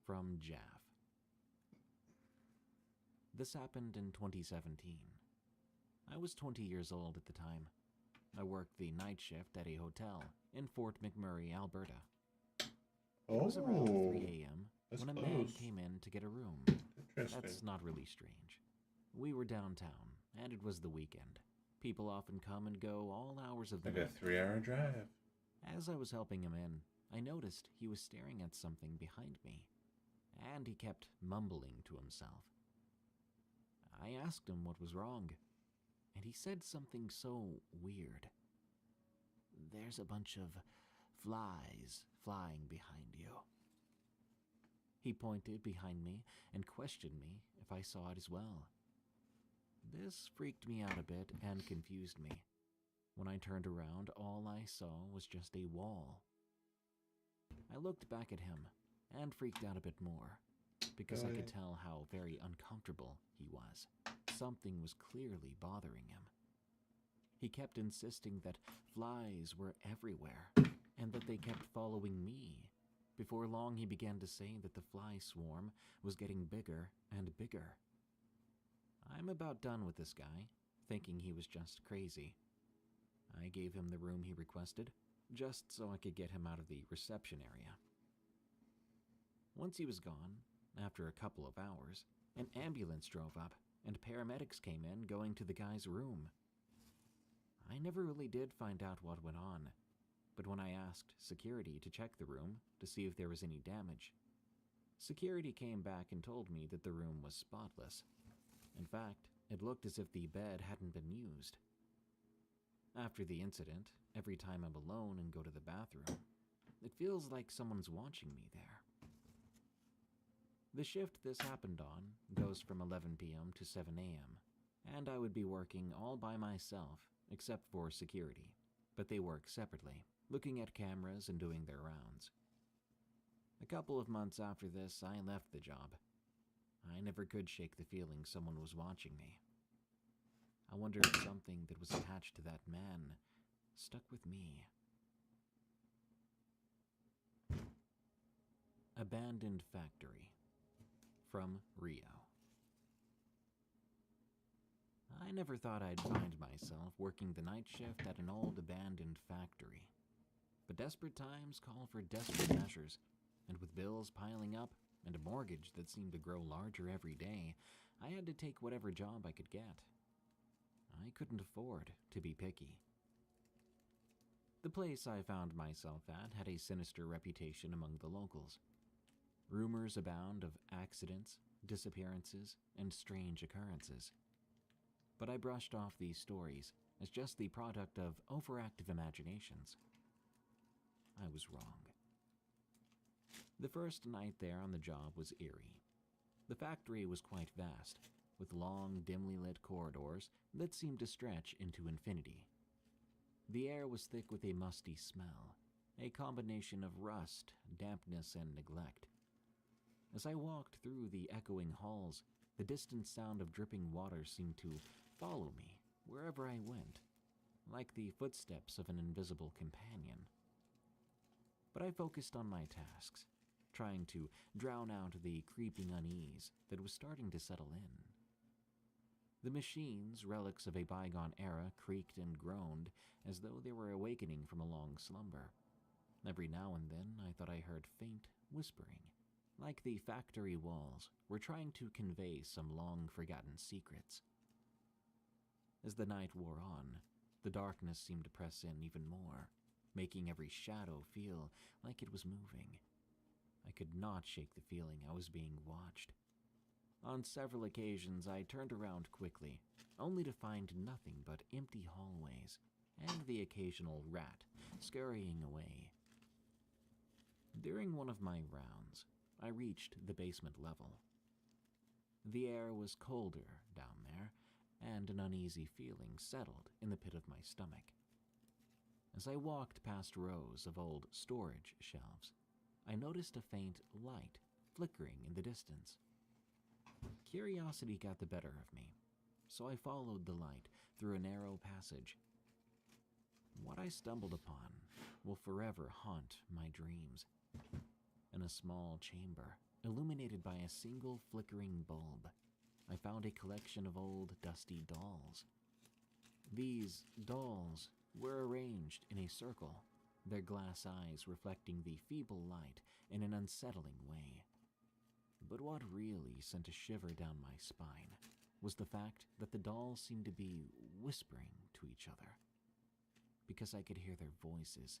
From Jaff. This happened in 2017. I was 20 years old at the time. I worked the night shift at a hotel in Fort McMurray, Alberta. It was around 3 a.m. that's when a close. man came in to get a room. Interesting. That's not really strange. We were downtown, and it was the weekend. People often come and go all hours of the Like a night. 3-hour drive. As I was helping him in, I noticed he was staring at something behind me, and he kept mumbling to himself. I asked him what was wrong, and he said something so weird. "There's a bunch of flies flying behind you." He pointed behind me and questioned me if I saw it as well. This freaked me out a bit and confused me. When I turned around, all I saw was just a wall. I looked back at him and freaked out a bit more, because I could tell how very uncomfortable he was. Something was clearly bothering him. He kept insisting that flies were everywhere, and that they kept following me. Before long, he began to say that the fly swarm was getting bigger and bigger. I'm about done with this guy, thinking he was just crazy. I gave him the room he requested, just so I could get him out of the reception area. Once he was gone, after a couple of hours, an ambulance drove up, and paramedics came in going to the guy's room. I never really did find out what went on, but when I asked security to check the room to see if there was any damage, security came back and told me that the room was spotless. In fact, it looked as if the bed hadn't been used. After the incident, every time I'm alone and go to the bathroom, it feels like someone's watching me there. The shift this happened on goes from 11 p.m. to 7 a.m., and I would be working all by myself, except for security, but they work separately, looking at cameras and doing their rounds. A couple of months after this, I left the job. I never could shake the feeling someone was watching me. I wonder if something that was attached to that man stuck with me. Abandoned Factory from Rio. I never thought I'd find myself working the night shift at an old abandoned factory. But desperate times call for desperate measures, and with bills piling up and a mortgage that seemed to grow larger every day, I had to take whatever job I could get. I couldn't afford to be picky. The place I found myself at had a sinister reputation among the locals. Rumors abound of accidents, disappearances, and strange occurrences. But I brushed off these stories as just the product of overactive imaginations. I was wrong. The first night there on the job was eerie. The factory was quite vast, with long, dimly lit corridors that seemed to stretch into infinity. The air was thick with a musty smell, a combination of rust, dampness, and neglect. As I walked through the echoing halls, the distant sound of dripping water seemed to follow me wherever I went, like the footsteps of an invisible companion. But I focused on my tasks, trying to drown out the creeping unease that was starting to settle in. The machines, relics of a bygone era, creaked and groaned as though they were awakening from a long slumber. Every now and then I thought I heard faint whispering, like the factory walls were trying to convey some long-forgotten secrets. As the night wore on, the darkness seemed to press in even more, making every shadow feel like it was moving. I could not shake the feeling I was being watched. On several occasions, I turned around quickly, only to find nothing but empty hallways and the occasional rat scurrying away. During one of my rounds, I reached the basement level. The air was colder down there, and an uneasy feeling settled in the pit of my stomach. As I walked past rows of old storage shelves, I noticed a faint light flickering in the distance. Curiosity got the better of me, so I followed the light through a narrow passage. What I stumbled upon will forever haunt my dreams. In a small chamber, illuminated by a single flickering bulb, I found a collection of old, dusty dolls. These dolls were arranged in a circle, their glass eyes reflecting the feeble light in an unsettling way. But what really sent a shiver down my spine was the fact that the dolls seemed to be whispering to each other, because I could hear their voices,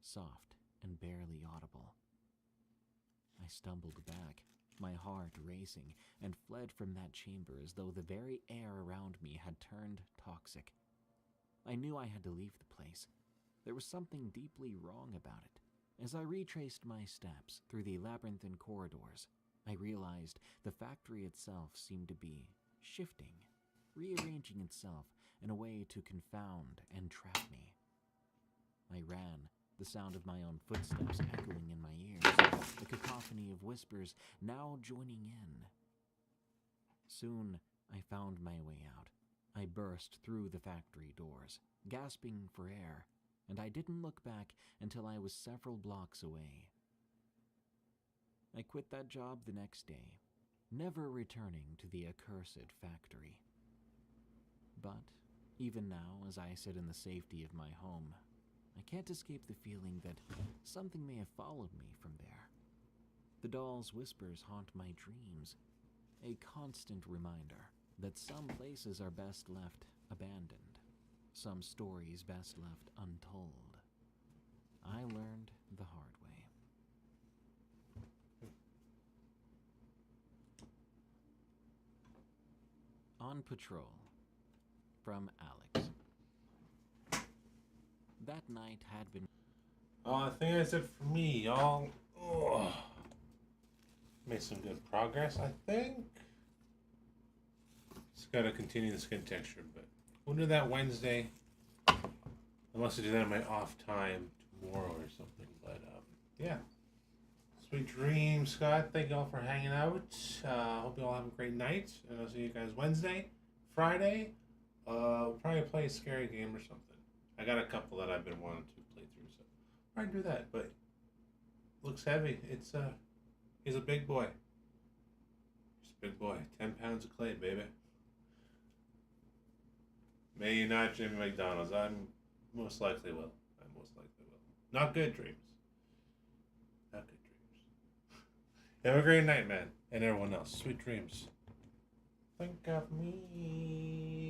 soft and barely audible. I stumbled back, my heart racing, and fled from that chamber as though the very air around me had turned toxic. I knew I had to leave the place. There was something deeply wrong about it. As I retraced my steps through the labyrinthine corridors, I realized the factory itself seemed to be shifting, rearranging itself in a way to confound and trap me. I ran, the sound of my own footsteps echoing in my ears, the cacophony of whispers now joining in. Soon, I found my way out. I burst through the factory doors, gasping for air, and I didn't look back until I was several blocks away. I quit that job the next day, never returning to the accursed factory. But even now, as I sit in the safety of my home, I can't escape the feeling that something may have followed me from there. The doll's whispers haunt my dreams, a constant reminder that some places are best left abandoned, some stories best left untold. I learned the hard way. On Patrol, from Alex. That night had been I think that's it for me, y'all. Oh, made some good progress, I think. Just gotta continue the skin texture, but we'll do that Wednesday. Unless I do that in my off time tomorrow or something. But yeah. Sweet dreams, Scott. Thank you all for hanging out. Hope you all have a great night. And I'll see you guys Wednesday, Friday. We'll probably play a scary game or something. I got a couple that I've been wanting to play through, so I'll probably do that. But looks heavy. He's a big boy. He's a big boy. 10 pounds of clay, baby. May you not, Jimmy McDonald's. I most likely will. Not good dreams. Not good dreams. Have a great night, man. And everyone else. Sweet dreams. Think of me.